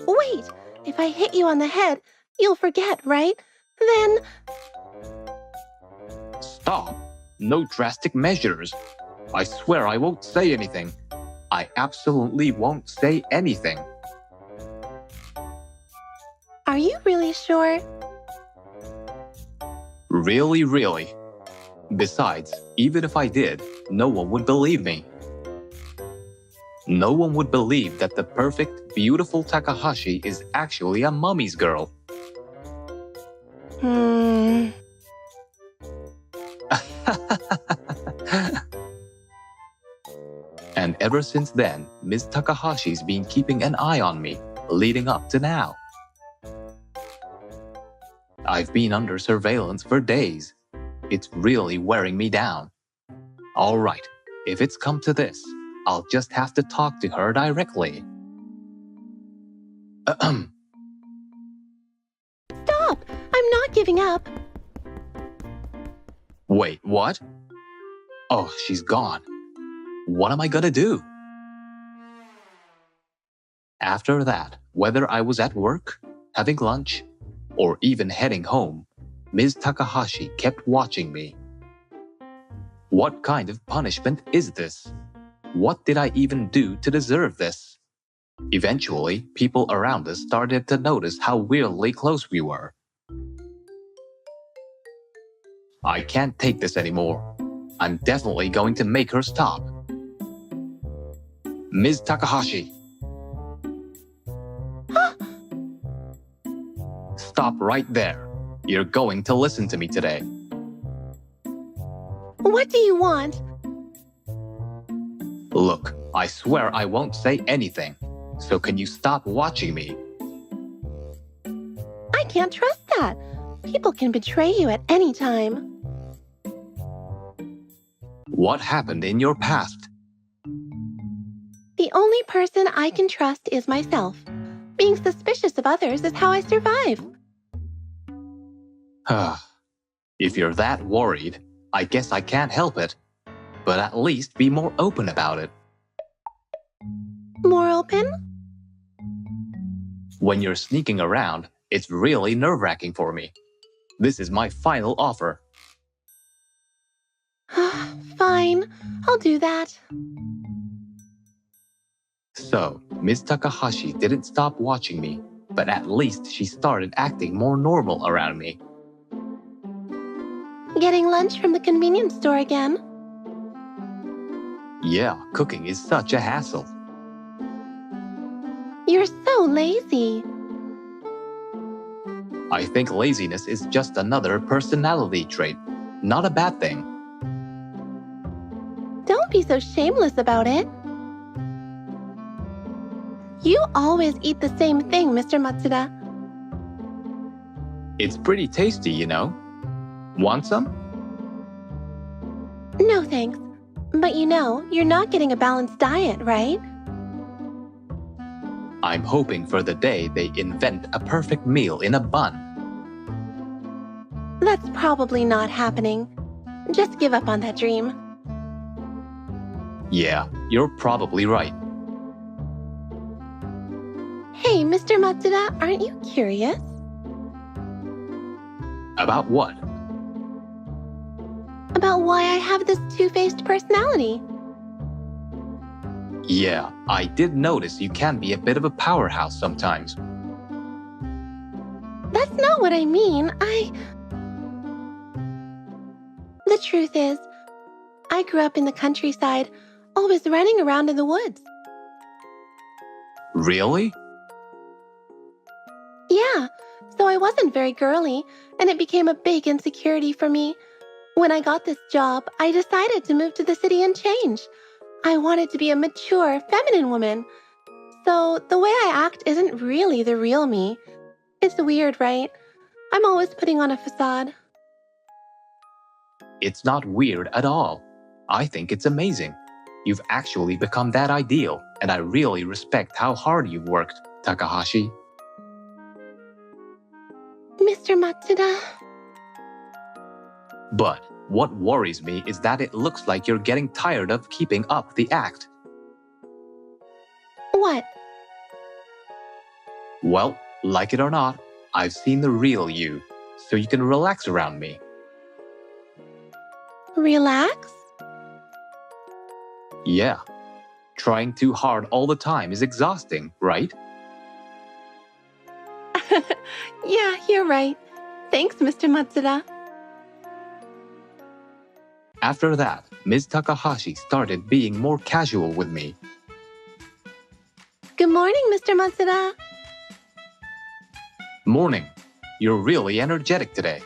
Wait, if I hit you on the head, you'll forget, right? Then... Stop. No drastic measures. I swear I won't say anything. I absolutely won't say anything. Are you really sure? Really, really. Besides, even if I did, no one would believe me. No one would believe that the perfect, beautiful Takahashi is actually a mummy's girl. And ever since then, Ms. Takahashi's been keeping an eye on me, leading up to now. I've been under surveillance for days. It's really wearing me down. All right, if it's come to this, I'll just have to talk to her directly. Stop! I'm not giving up. Wait, what? Oh, she's gone. What am I gonna do? After that, whether I was at work, having lunch, or even heading home, Ms. Takahashi kept watching me. What kind of punishment is this? What did I even do to deserve this? Eventually, people around us started to notice how weirdly close we were. I can't take this anymore. I'm definitely going to make her stop. Ms. Takahashi. Stop right there. You're going to listen to me today. What do you want? Look, I swear I won't say anything. So can you stop watching me? I can't trust that. People can betray you at any time. What happened in your past? The only person I can trust is myself. Being suspicious of others is how I survive. If you're that worried, I guess I can't help it. But at least be more open about it. More open? When you're sneaking around, it's really nerve-wracking for me. This is my final offer. Fine, I'll do that. So, Ms. Takahashi didn't stop watching me, but at least she started acting more normal around me. Getting lunch from the convenience store again. Yeah, cooking is such a hassle. You're so lazy. I think laziness is just another personality trait, not a bad thing. Don't be so shameless about it. You always eat the same thing, Mr. Matsuda. It's pretty tasty, you know. Want some? No thanks. But you know, you're not getting a balanced diet, right? I'm hoping for the day they invent a perfect meal in a bun. That's probably not happening. Just give up on that dream. Yeah, you're probably right. Hey, Mr. Matsuda, aren't you curious? About what? About why I have this two-faced personality. Yeah, I did notice you can be a bit of a powerhouse sometimes. That's not what I mean. The truth is, I grew up in the countryside, always running around in the woods. Really? Yeah, so I wasn't very girly, and it became a big insecurity for me. When I got this job, I decided to move to the city and change. I wanted to be a mature, feminine woman. So the way I act isn't really the real me. It's weird, right? I'm always putting on a facade. It's not weird at all. I think it's amazing. You've actually become that ideal, and I really respect how hard you've worked, Takahashi. Mr. Matsuda. But what worries me is that it looks like you're getting tired of keeping up the act. What? Well, like it or not, I've seen the real you, so you can relax around me. Relax? Yeah. Trying too hard all the time is exhausting, right? Yeah, you're right. Thanks, Mr. Matsuda. After that, Ms. Takahashi started being more casual with me. Good morning, Mr. Matsuda. Morning. You're really energetic today.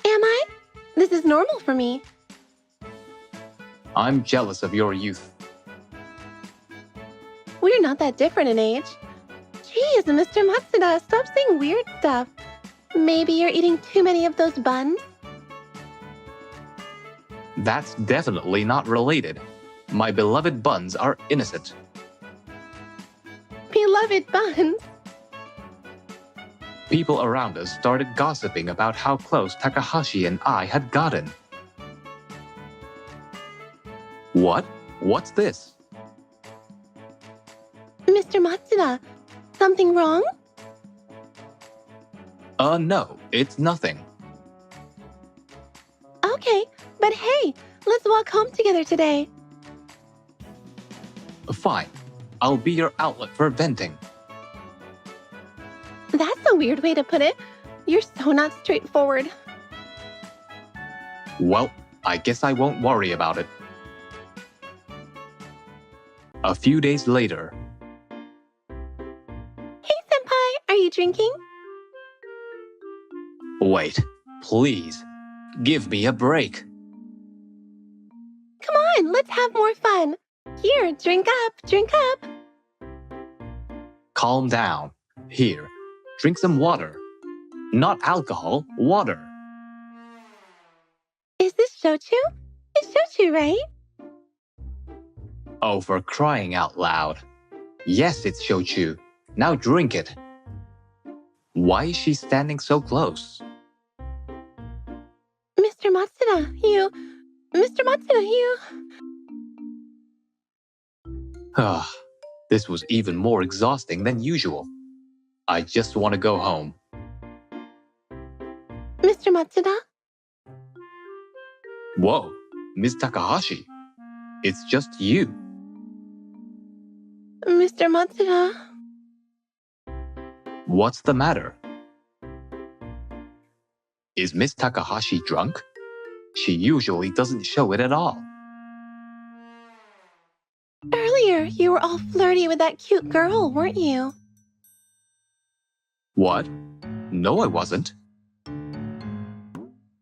Am I? This is normal for me. I'm jealous of your youth. We're not that different in age. Jeez, Mr. Matsuda, stop saying weird stuff. Maybe you're eating too many of those buns? That's definitely not related. My beloved buns are innocent. Beloved buns? People around us started gossiping about how close Takahashi and I had gotten. What? What's this? Mr. Matsuda, something wrong? No, it's nothing. Okay, but hey, let's walk home together today. Fine. I'll be your outlet for venting. That's a weird way to put it. You're so not straightforward. Well, I guess I won't worry about it. A few days later. Hey, Senpai, are you drinking? Wait, please. Give me a break. Come on, let's have more fun. Here, drink up, drink up. Calm down. Here, drink some water. Not alcohol, water. Is this shochu? It's shochu, right? Oh, for crying out loud. Yes, it's shochu. Now drink it. Why is she standing so close? Mr. Matsuda, Mr. Matsuda, Ah, this was even more exhausting than usual. I just want to go home. Mr. Matsuda? Whoa, Ms. Takahashi. It's just you. Mr. Matsuda? What's the matter? Is Miss Takahashi drunk? She usually doesn't show it at all. Earlier, you were all flirty with that cute girl, weren't you? What? No, I wasn't.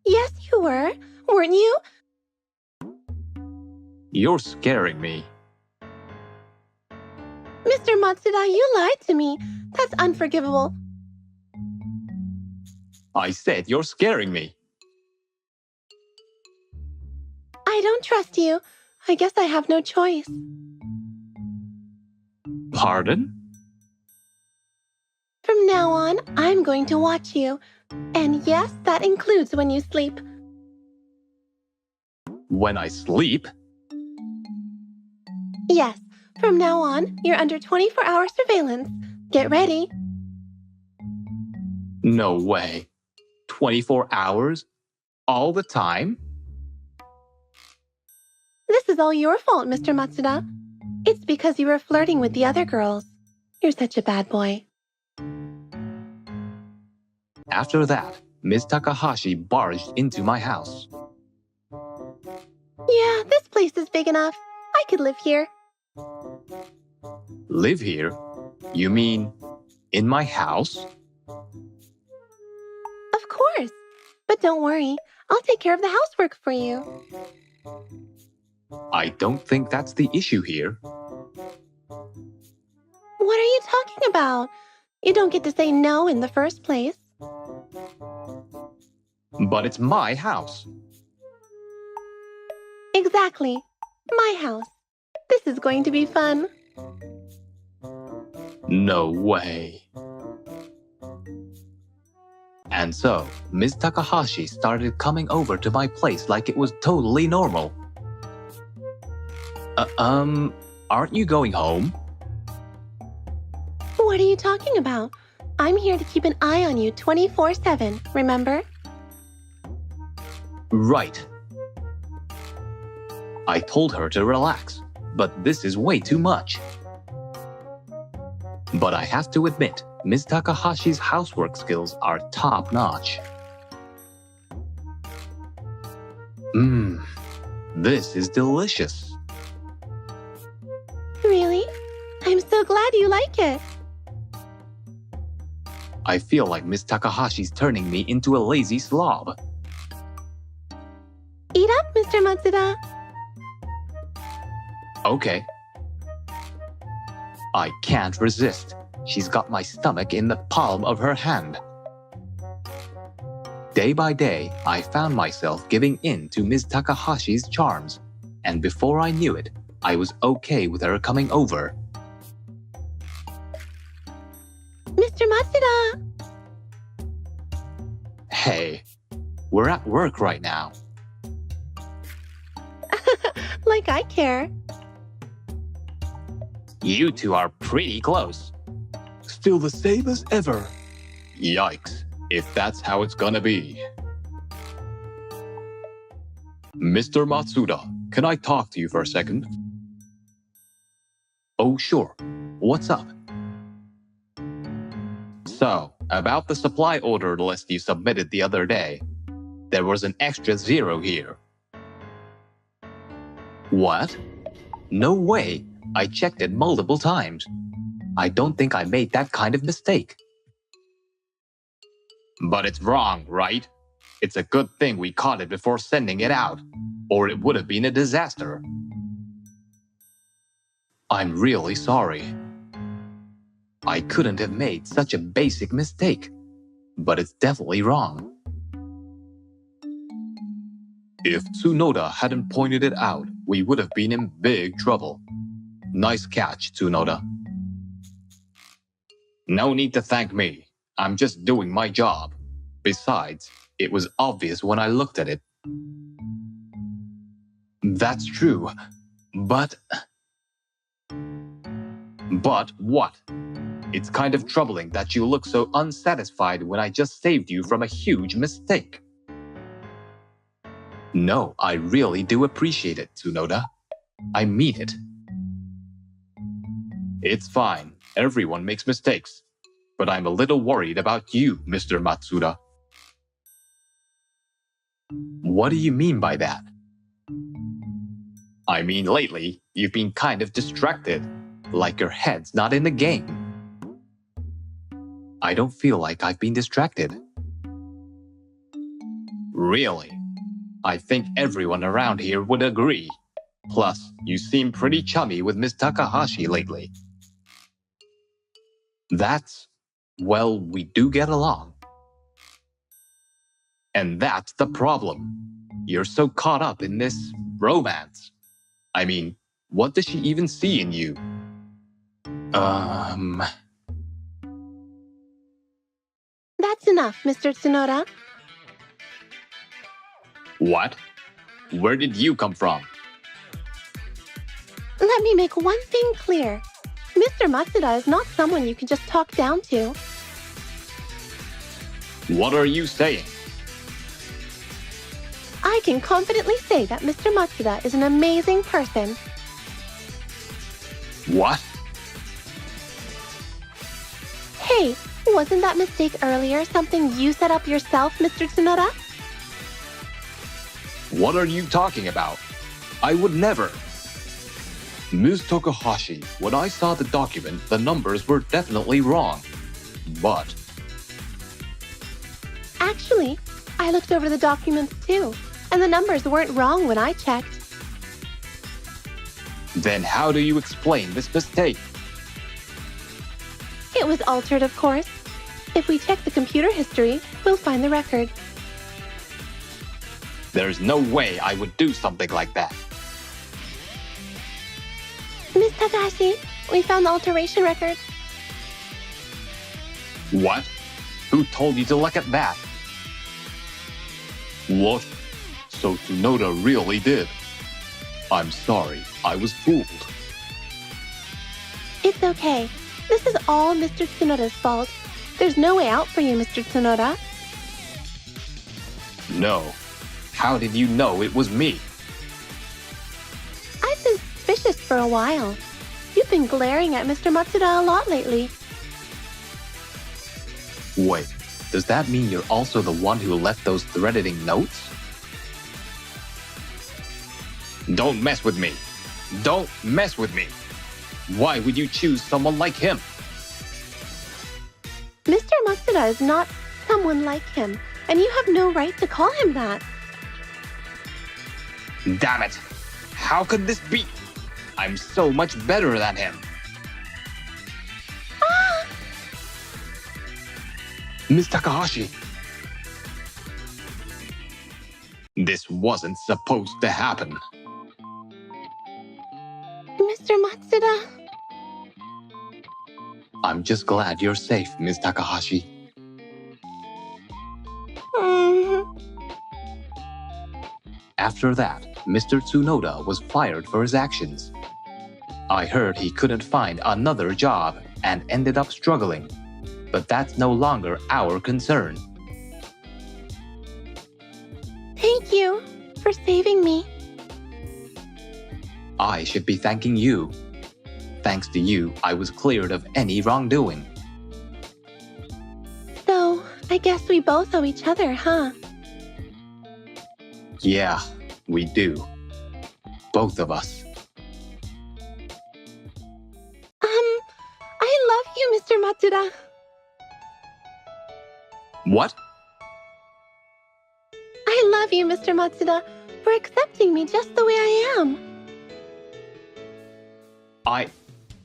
Yes, you were, weren't you? You're scaring me. Mr. Matsuda, you lied to me. That's unforgivable. I said you're scaring me. I don't trust you. I guess I have no choice. Pardon? From now on, I'm going to watch you. And yes, that includes when you sleep. When I sleep? Yes, from now on, you're under 24-hour surveillance. Get ready. No way. 24 hours? All the time? This is all your fault, Mr. Matsuda. It's because you were flirting with the other girls. You're such a bad boy. After that, Ms. Takahashi barged into my house. Yeah, this place is big enough. I could live here. Live here? You mean in my house? Of course. But don't worry. I'll take care of the housework for you. I don't think that's the issue here. What are you talking about? You don't get to say no in the first place. But it's my house. Exactly. My house. This is going to be fun. No way. And so, Ms. Takahashi started coming over to my place like it was totally normal. Aren't you going home? What are you talking about? I'm here to keep an eye on you 24/7, remember? Right. I told her to relax, but this is way too much. But I have to admit, Ms. Takahashi's housework skills are top-notch. This is delicious. Really? I'm so glad you like it. I feel like Ms. Takahashi's turning me into a lazy slob. Eat up, Mr. Matsuda. Okay. I can't resist. She's got my stomach in the palm of her hand. Day by day, I found myself giving in to Ms. Takahashi's charms, and before I knew it, I was okay with her coming over. Mr. Matsuda! Hey, we're at work right now. Like I care. You two are pretty close. Still the same as ever. Yikes, if that's how it's gonna be. Mr. Matsuda, can I talk to you for a second? Oh, sure. What's up? So, about the supply order list you submitted the other day, there was an extra 0 here. What? No way. I checked it multiple times. I don't think I made that kind of mistake. But it's wrong, right? It's a good thing we caught it before sending it out, or it would have been a disaster. I'm really sorry. I couldn't have made such a basic mistake, but it's definitely wrong. If Tsunoda hadn't pointed it out, we would have been in big trouble. Nice catch, Tsunoda. No need to thank me. I'm just doing my job. Besides, it was obvious when I looked at it. That's true, but... But what? It's kind of troubling that you look so unsatisfied when I just saved you from a huge mistake. No, I really do appreciate it, Tsunoda. I mean it. It's fine. Everyone makes mistakes. But I'm a little worried about you, Mr. Matsuda. What do you mean by that? I mean, lately, you've been kind of distracted, like your head's not in the game. I don't feel like I've been distracted. Really? I think everyone around here would agree. Plus, you seem pretty chummy with Miss Takahashi lately. Well, we do get along. And that's the problem. You're so caught up in this romance. I mean, what does she even see in you? That's enough, Mr. Tsunoda. What? Where did you come from? Let me make one thing clear. Mr. Matsuda is not someone you can just talk down to. What are you saying? I can confidently say that Mr. Matsuda is an amazing person. What? Hey, wasn't that mistake earlier something you set up yourself, Mr. Tsunoda? What are you talking about? I would never. Ms. Takahashi, when I saw the document, the numbers were definitely wrong. But... Actually, I looked over the documents too, and the numbers weren't wrong when I checked. Then how do you explain this mistake? It was altered, of course. If we check the computer history, we'll find the record. There's no way I would do something like that. Miss Takahashi, we found the alteration record. What? Who told you to look at that? What? So Tsunoda really did. I'm sorry, I was fooled. It's okay. This is all Mr. Tsunoda's fault. There's no way out for you, Mr. Tsunoda. No. How did you know it was me? I've been suspicious for a while. You've been glaring at Mr. Matsuda a lot lately. Wait, does that mean you're also the one who left those threatening notes? Don't mess with me. Don't mess with me. Why would you choose someone like him? Mr. Matsuda is not someone like him, and you have no right to call him that. Damn it! How could this be? I'm so much better than him. Miss Takahashi. This wasn't supposed to happen. Mr. Matsuda. I'm just glad you're safe, Miss Takahashi. After that, Mr. Tsunoda was fired for his actions. I heard he couldn't find another job and ended up struggling. But that's no longer our concern. Thank you for saving me. I should be thanking you. Thanks to you, I was cleared of any wrongdoing. So, I guess we both owe each other, huh? Yeah, we do. Both of us. I love you, Mr. Matsuda. What? I love you, Mr. Matsuda, for accepting me just the way I am.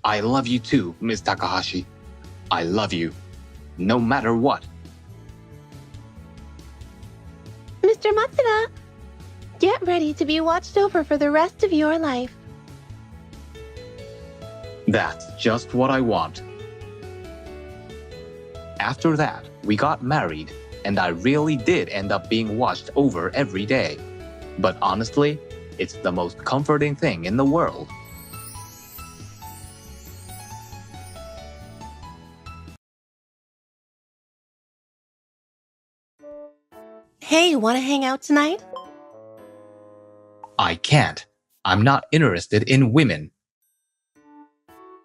I love you too, Miss Takahashi. I love you, no matter what. Mr. Matsuda, get ready to be watched over for the rest of your life. That's just what I want. After that, we got married, and I really did end up being watched over every day. But honestly, it's the most comforting thing in the world. Hey, wanna hang out tonight? I can't. I'm not interested in women.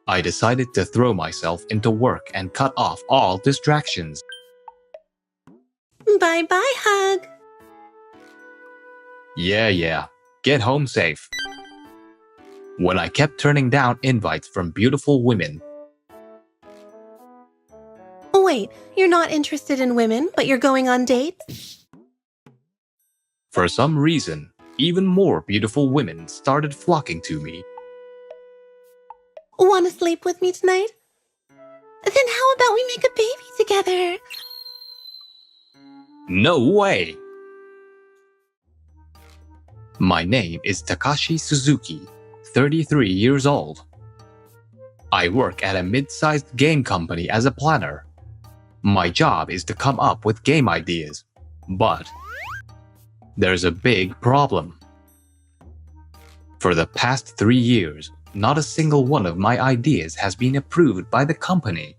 I decided to throw myself into work and cut off all distractions. Bye-bye, hug. Yeah. Get home safe. When I kept turning down invites from beautiful women, Wait, you're not interested in women, but you're going on dates? for some reason, even more beautiful women started flocking to me. Wanna sleep with me tonight? Then how about we make a baby together? No way! My name is Takashi Suzuki, 33 years old. I work at a mid-sized game company as a planner. My job is to come up with game ideas, but there's a big problem. For the past 3 years, not a single one of my ideas has been approved by the company.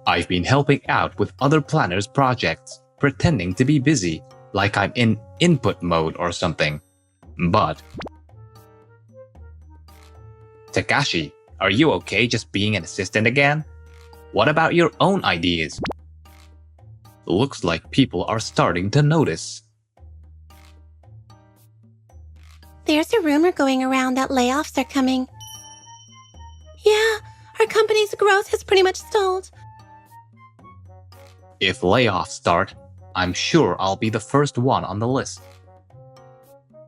I've been helping out with other planners' projects, pretending to be busy, like I'm in input mode or something. But Takashi, are you okay just being an assistant again? What about your own ideas? Looks like people are starting to notice. There's a rumor going around that layoffs are coming. Yeah, our company's growth has pretty much stalled. If layoffs start, I'm sure I'll be the first one on the list.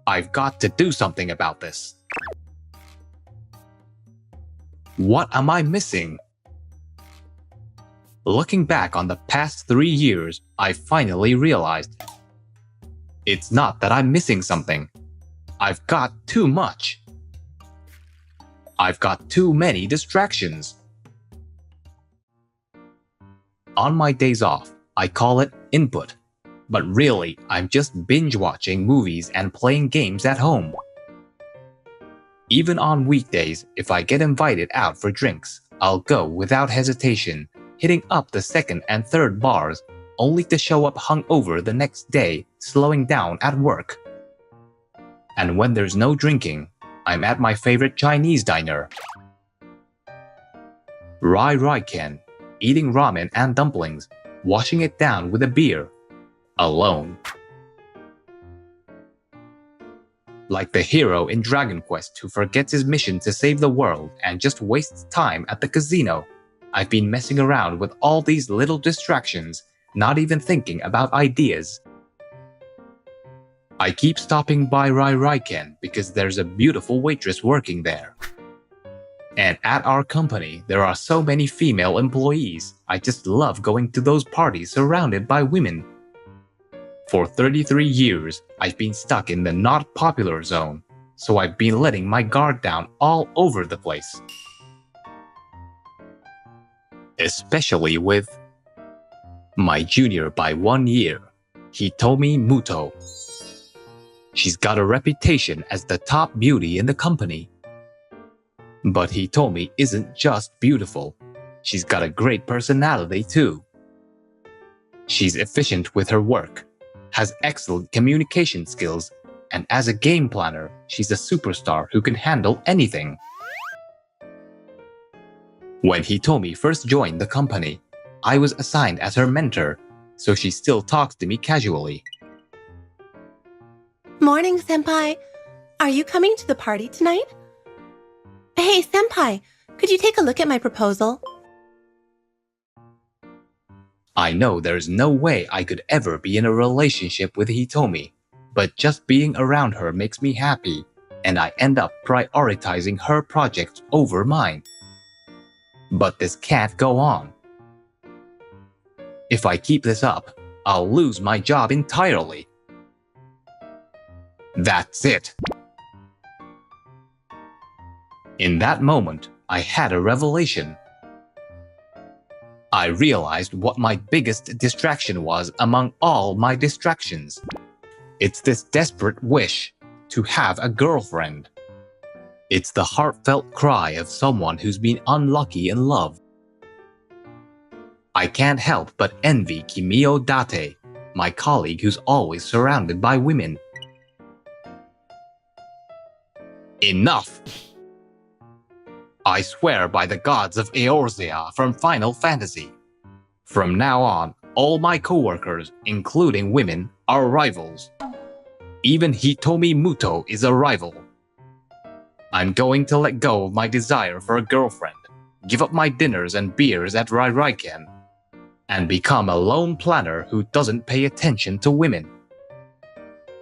I've got to do something about this. What am I missing? Looking back on the past 3 years, I finally realized It's not that I'm missing something. I've got too much. I've got too many distractions. On my days off, I call it input. But really, I'm just binge-watching movies and playing games at home. Even on weekdays, if I get invited out for drinks, I'll go without hesitation, hitting up the second and third bars, only to show up hungover the next day, slowing down at work. And when there's no drinking, I'm at my favorite Chinese diner. Rai Rai Ken, eating ramen and dumplings, washing it down with a beer. Alone. Like the hero in Dragon Quest who forgets his mission to save the world and just wastes time at the casino, I've been messing around with all these little distractions, not even thinking about ideas. I keep stopping by Rai Rai Ken because there's a beautiful waitress working there. And at our company, there are so many female employees. I just love going to those parties surrounded by women. For 33 years, I've been stuck in the not popular zone, so I've been letting my guard down all over the place. Especially with my junior by 1 year, Hitomi Muto. She's got a reputation as the top beauty in the company. But Hitomi isn't just beautiful. She's got a great personality too. She's efficient with her work, has excellent communication skills, and as a game planner, she's a superstar who can handle anything. When Hitomi first joined the company, I was assigned as her mentor, so she still talks to me casually. Morning, Senpai. Are you coming to the party tonight? Hey, Senpai, could you take a look at my proposal? I know there's no way I could ever be in a relationship with Hitomi, but just being around her makes me happy, and I end up prioritizing her projects over mine. But this can't go on. If I keep this up, I'll lose my job entirely. That's it. In that moment, I had a revelation. I realized what my biggest distraction was among all my distractions. It's this desperate wish to have a girlfriend. It's the heartfelt cry of someone who's been unlucky in love. I can't help but envy Kimio Date, my colleague who's always surrounded by women. Enough! I swear by the gods of Eorzea from Final Fantasy. From now on, all my coworkers, including women, are rivals. Even Hitomi Muto is a rival. I'm going to let go of my desire for a girlfriend, give up my dinners and beers at Rai Rai Ken, and become a lone planner who doesn't pay attention to women.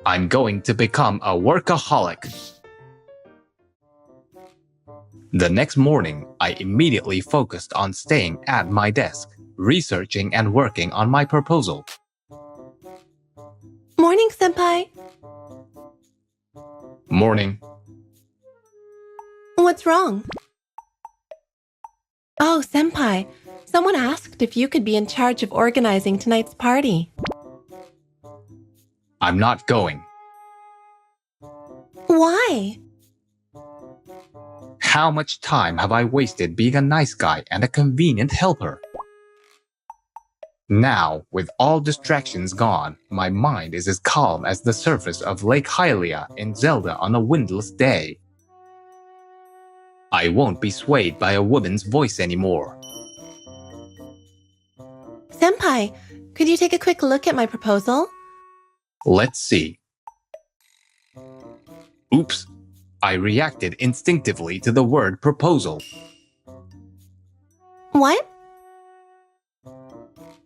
I'm going to become a workaholic. The next morning, I immediately focused on staying at my desk, researching and working on my proposal. Morning, Senpai. Morning. What's wrong? Oh, Senpai, someone asked if you could be in charge of organizing tonight's party. I'm not going. Why? How much time have I wasted being a nice guy and a convenient helper? Now, with all distractions gone, my mind is as calm as the surface of Lake Hylia in Zelda on a windless day. I won't be swayed by a woman's voice anymore. Senpai, could you take a quick look at my proposal? Let's see. Oops. I reacted instinctively to the word proposal. What?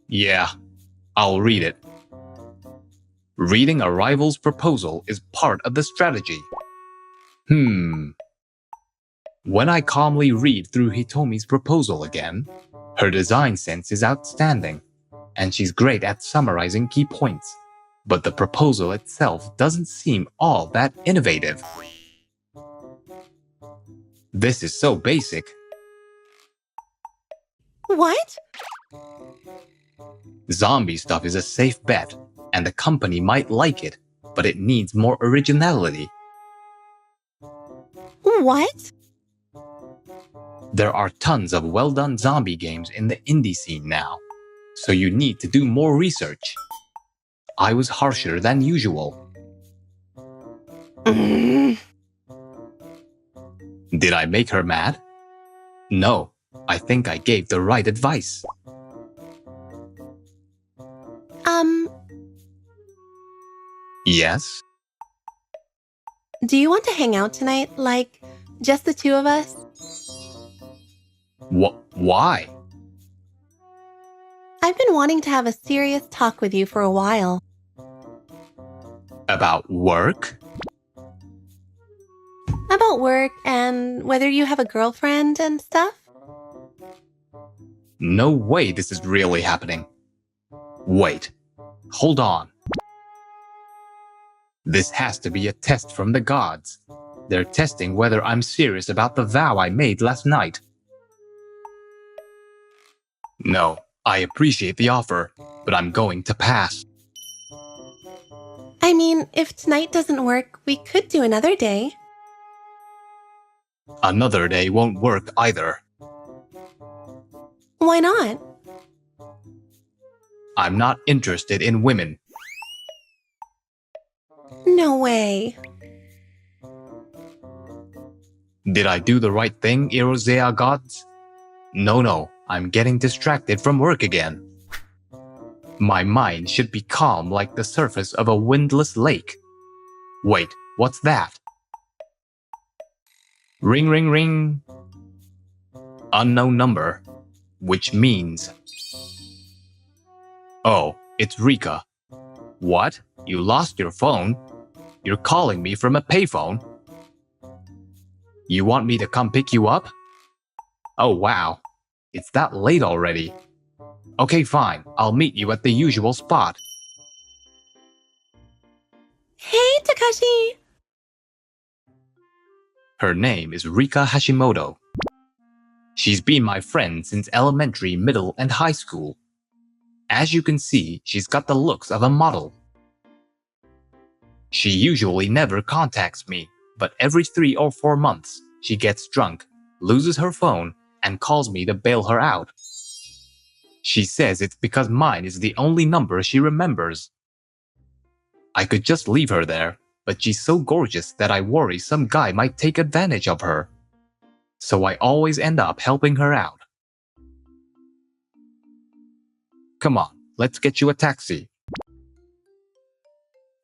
Yeah, I'll read it. Reading a rival's proposal is part of the strategy. When I calmly read through Hitomi's proposal again, her design sense is outstanding, and she's great at summarizing key points. but the proposal itself doesn't seem all that innovative. This is so basic. What? Zombie stuff is a safe bet, and the company might like it, but it needs more originality. What? There are tons of well-done zombie games in the indie scene now, so you need to do more research. I was harsher than usual. Did I make her mad? No, I think I gave the right advice. Yes? Do you want to hang out tonight? Like, just the two of us? Why? I've been wanting to have a serious talk with you for a while. About work? About work and whether you have a girlfriend and stuff? No way this is really happening. Wait, hold on. This has to be a test from the gods. They're testing whether I'm serious about the vow I made last night. No, I appreciate the offer, but I'm going to pass. I mean, if tonight doesn't work, we could do another day. Another day won't work either. Why not? I'm not interested in women. No way. Did I do the right thing, Erosea gods? No, I'm getting distracted from work again. My mind should be calm like the surface of a windless lake. Wait, what's that? Ring, ring, ring. Unknown number, which means... Oh, it's Rika. What? You lost your phone? You're calling me from a payphone? You want me to come pick you up? Oh wow, it's that late already. Okay, fine, I'll meet you at the usual spot. Hey, Takashi! Her name is Rika Hashimoto. She's been my friend since elementary, middle, and high school. As you can see, she's got the looks of a model. She usually never contacts me, but every 3 or 4 months, she gets drunk, loses her phone, and calls me to bail her out. She says it's because mine is the only number she remembers. I could just leave her there, but she's so gorgeous that I worry some guy might take advantage of her. So I always end up helping her out. Come on, let's get you a taxi.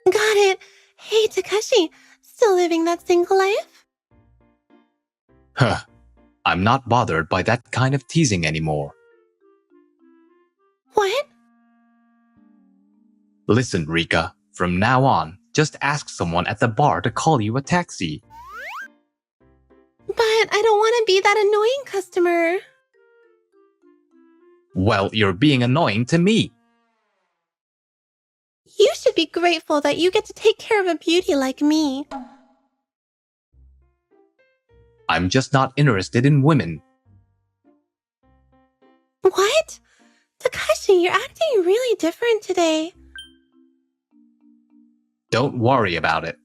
Got it. Hey, Takashi, still living that single life? Huh. I'm not bothered by that kind of teasing anymore. What? Listen, Rika, from now on, just ask someone at the bar to call you a taxi. But I don't want to be that annoying customer. Well, you're being annoying to me. You should be grateful that you get to take care of a beauty like me. I'm just not interested in women. What? Takashi, you're acting really different today. Don't worry about it.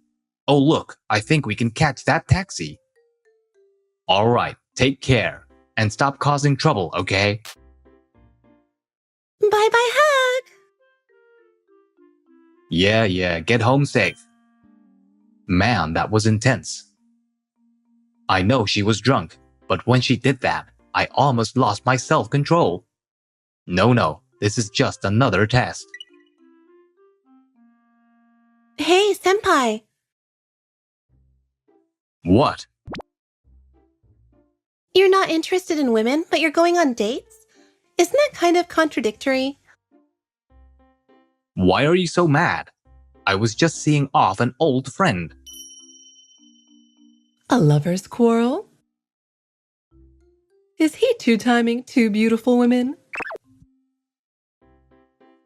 Oh look, I think we can catch that taxi. Alright, take care. And stop causing trouble, okay? Bye-bye hug! Yeah, get home safe. Man, that was intense. I know she was drunk, but when she did that, I almost lost my self-control. No, this is just another test. Hey, senpai. What? You're not interested in women, but you're going on dates? Isn't that kind of contradictory? Why are you so mad? I was just seeing off an old friend. A lover's quarrel? Is he two-timing two beautiful women?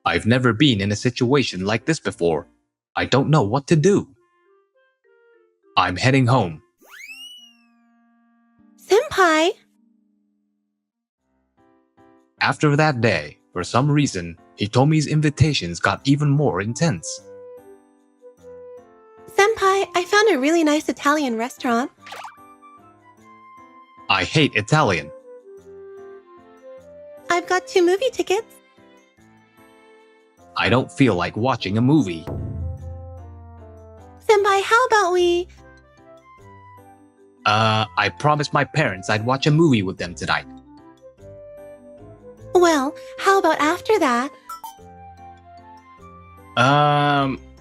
I've never been in a situation like this before. I don't know what to do. I'm heading home. Senpai! After that day, for some reason, Hitomi's invitations got even more intense. Senpai, I found a really nice Italian restaurant. I hate Italian. I've got 2 movie tickets. I don't feel like watching a movie. Senpai, how about we... I promised my parents I'd watch a movie with them tonight. Well, how about after that?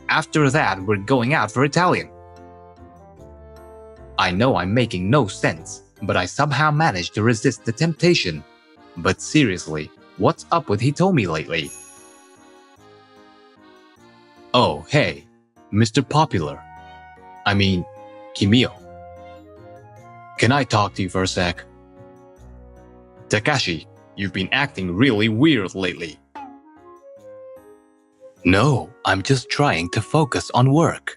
After that, we're going out for Italian. I know I'm making no sense, but I somehow managed to resist the temptation. But seriously, what's up with Hitomi lately? Oh, hey, Mr. Popular. I mean, Kimio. Can I talk to you for a sec? Takashi, you've been acting really weird lately. No, I'm just trying to focus on work.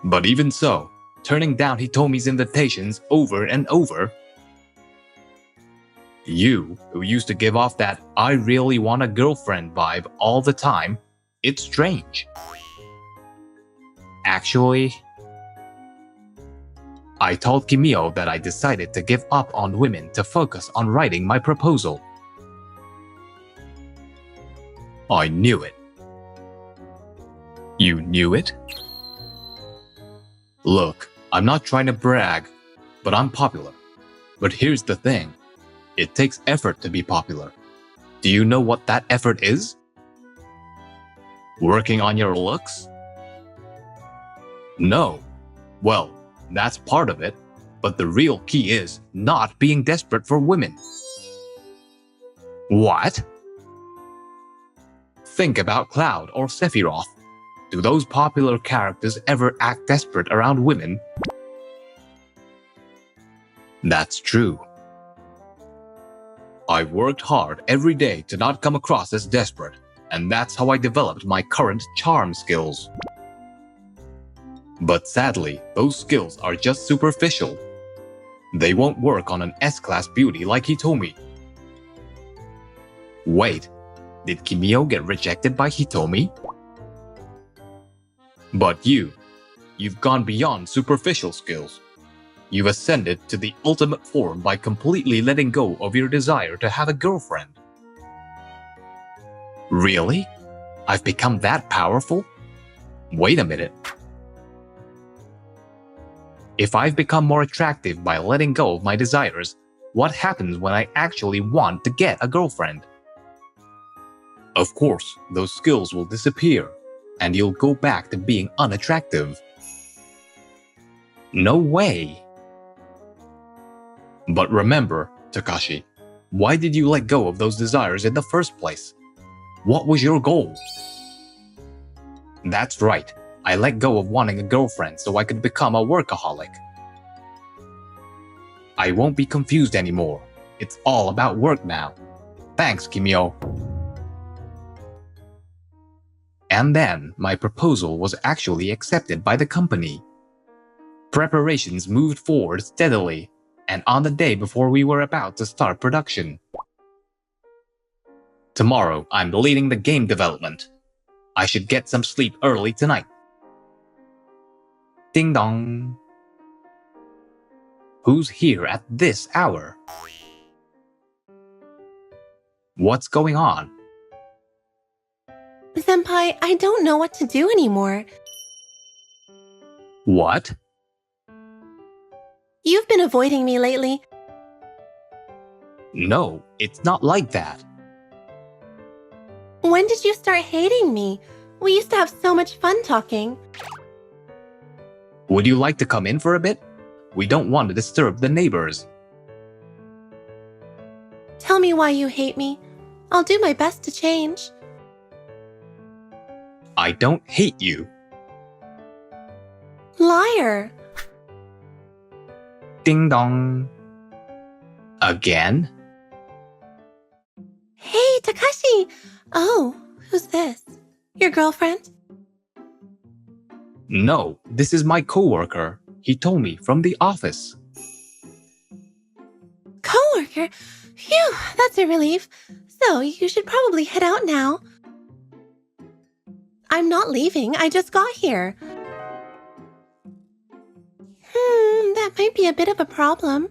But even so, turning down Hitomi's invitations over and over. You, who used to give off that I really want a girlfriend vibe all the time, it's strange. Actually, I told Kimio that I decided to give up on women to focus on writing my proposal. I knew it. You knew it? Look, I'm not trying to brag, but I'm popular. But here's the thing. It takes effort to be popular. Do you know what that effort is? Working on your looks? No. Well, that's part of it, but the real key is not being desperate for women. What? Think about Cloud or Sephiroth. Do those popular characters ever act desperate around women? That's true. I've worked hard every day to not come across as desperate, and that's how I developed my current charm skills. But sadly, those skills are just superficial. They won't work on an S-class beauty like Hitomi. Wait, did Kimio get rejected by Hitomi? But you've gone beyond superficial skills. You've ascended to the ultimate form by completely letting go of your desire to have a girlfriend. Really? I've become that powerful? Wait a minute. If I've become more attractive by letting go of my desires, what happens when I actually want to get a girlfriend? Of course, those skills will disappear, and you'll go back to being unattractive. No way! But remember, Takashi, why did you let go of those desires in the first place? What was your goal? That's right, I let go of wanting a girlfriend so I could become a workaholic. I won't be confused anymore. It's all about work now. Thanks, Kimio. And then, my proposal was actually accepted by the company. Preparations moved forward steadily, and on the day before we were about to start production. Tomorrow, I'm leading the game development. I should get some sleep early tonight. Ding dong. Who's here at this hour? What's going on? Senpai, I don't know what to do anymore. What? You've been avoiding me lately. No, it's not like that. When did you start hating me? We used to have so much fun talking. Would you like to come in for a bit? We don't want to disturb the neighbors. Tell me why you hate me. I'll do my best to change. I don't hate you. Liar. Ding dong. Again? Hey, Takashi! Takashi! Oh, who's this? Your girlfriend? No, this is my coworker. He told me from the office. Coworker? Phew, that's a relief. So, you should probably head out now. I'm not leaving, I just got here. That might be a bit of a problem.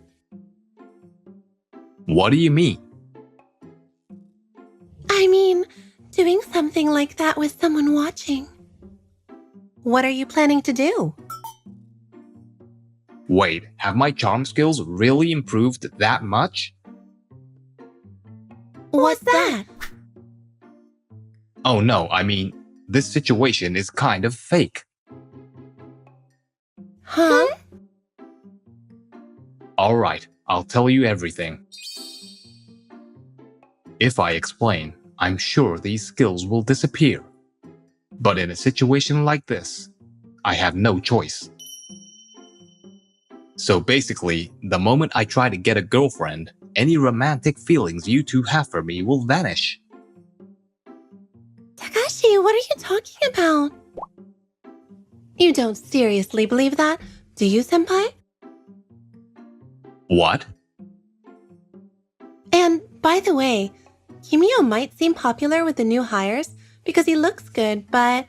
What do you mean? I mean, doing something like that with someone watching. What are you planning to do? Wait, have my charm skills really improved that much? What's that? Oh no, I mean, this situation is kind of fake. Huh? Alright, I'll tell you everything. If I explain, I'm sure these skills will disappear. But in a situation like this, I have no choice. So basically, the moment I try to get a girlfriend, any romantic feelings you two have for me will vanish. Takashi, what are you talking about? You don't seriously believe that, do you, senpai? What? And, by the way, Kimio might seem popular with the new hires because he looks good, but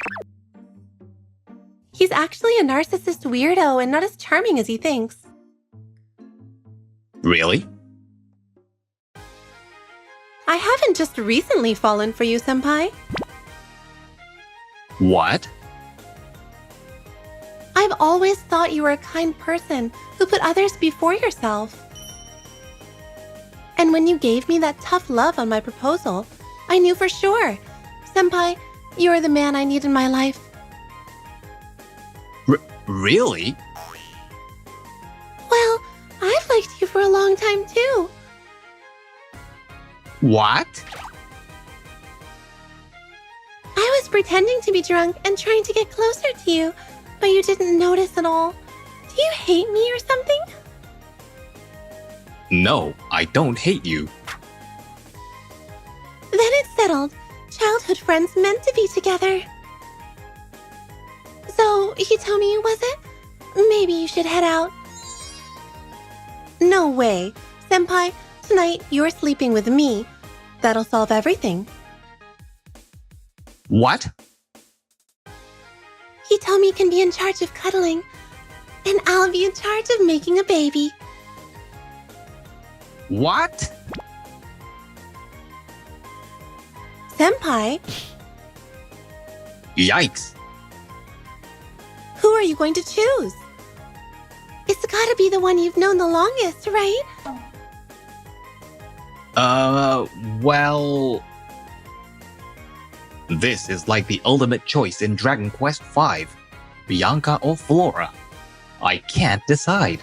he's actually a narcissist weirdo and not as charming as he thinks. Really? I haven't just recently fallen for you, senpai. What? I've always thought you were a kind person who put others before yourself. And when you gave me that tough love on my proposal, I knew for sure. Senpai, you're the man I need in my life. Really? Well, I've liked you for a long time too. What? I was pretending to be drunk and trying to get closer to you, but you didn't notice at all. Do you hate me or something? No, I don't hate you. Then it's settled. Childhood friends meant to be together. So, Hitomi, was it? Maybe you should head out. No way. Senpai, tonight you're sleeping with me. That'll solve everything. What? Hitomi can be in charge of cuddling, and I'll be in charge of making a baby. What? Senpai, Yikes. who are you going to choose? It's gotta be the one you've known the longest, right? Well... This is like the ultimate choice in Dragon Quest V. Bianca or Flora. I can't decide.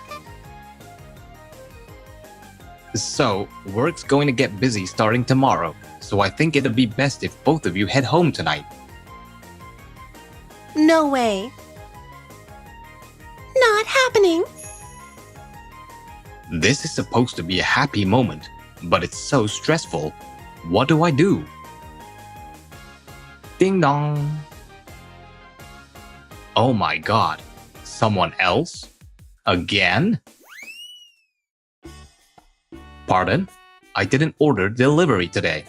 So, work's going to get busy starting tomorrow, so I think it'd be best if both of you head home tonight. No way. Not happening. This is supposed to be a happy moment, but it's so stressful. What do I do? Ding dong. Oh my god. Someone else? Again? Pardon? I didn't order delivery today.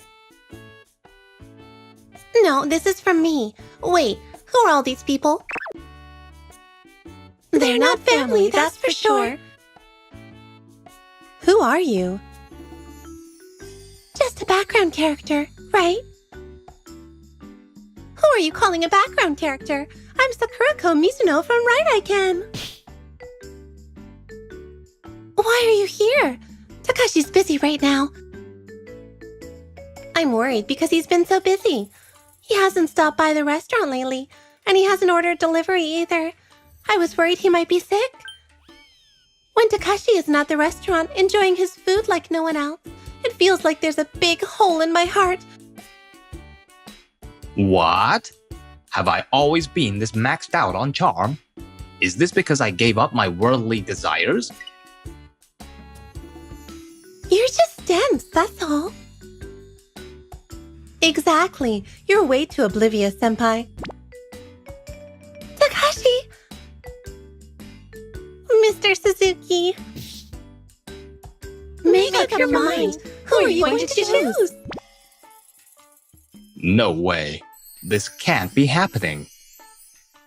No, this is from me. Wait, who are all these people? They're not family, that's for sure. Who are you? Just a background character, right? Who are you calling a background character? I'm Sakurako Mizuno from Right I Can. Why are you here? Takashi's busy right now. I'm worried because he's been so busy. He hasn't stopped by the restaurant lately, and he hasn't ordered delivery either. I was worried he might be sick. When Takashi isn't at the restaurant enjoying his food like no one else, it feels like there's a big hole in my heart. What? Have I always been this maxed out on charm? Is this because I gave up my worldly desires? You're just dense, that's all. Exactly. You're way too oblivious, Senpai. Takashi! Mr. Suzuki. Make up your mind. Who are you going to choose? No way. This can't be happening.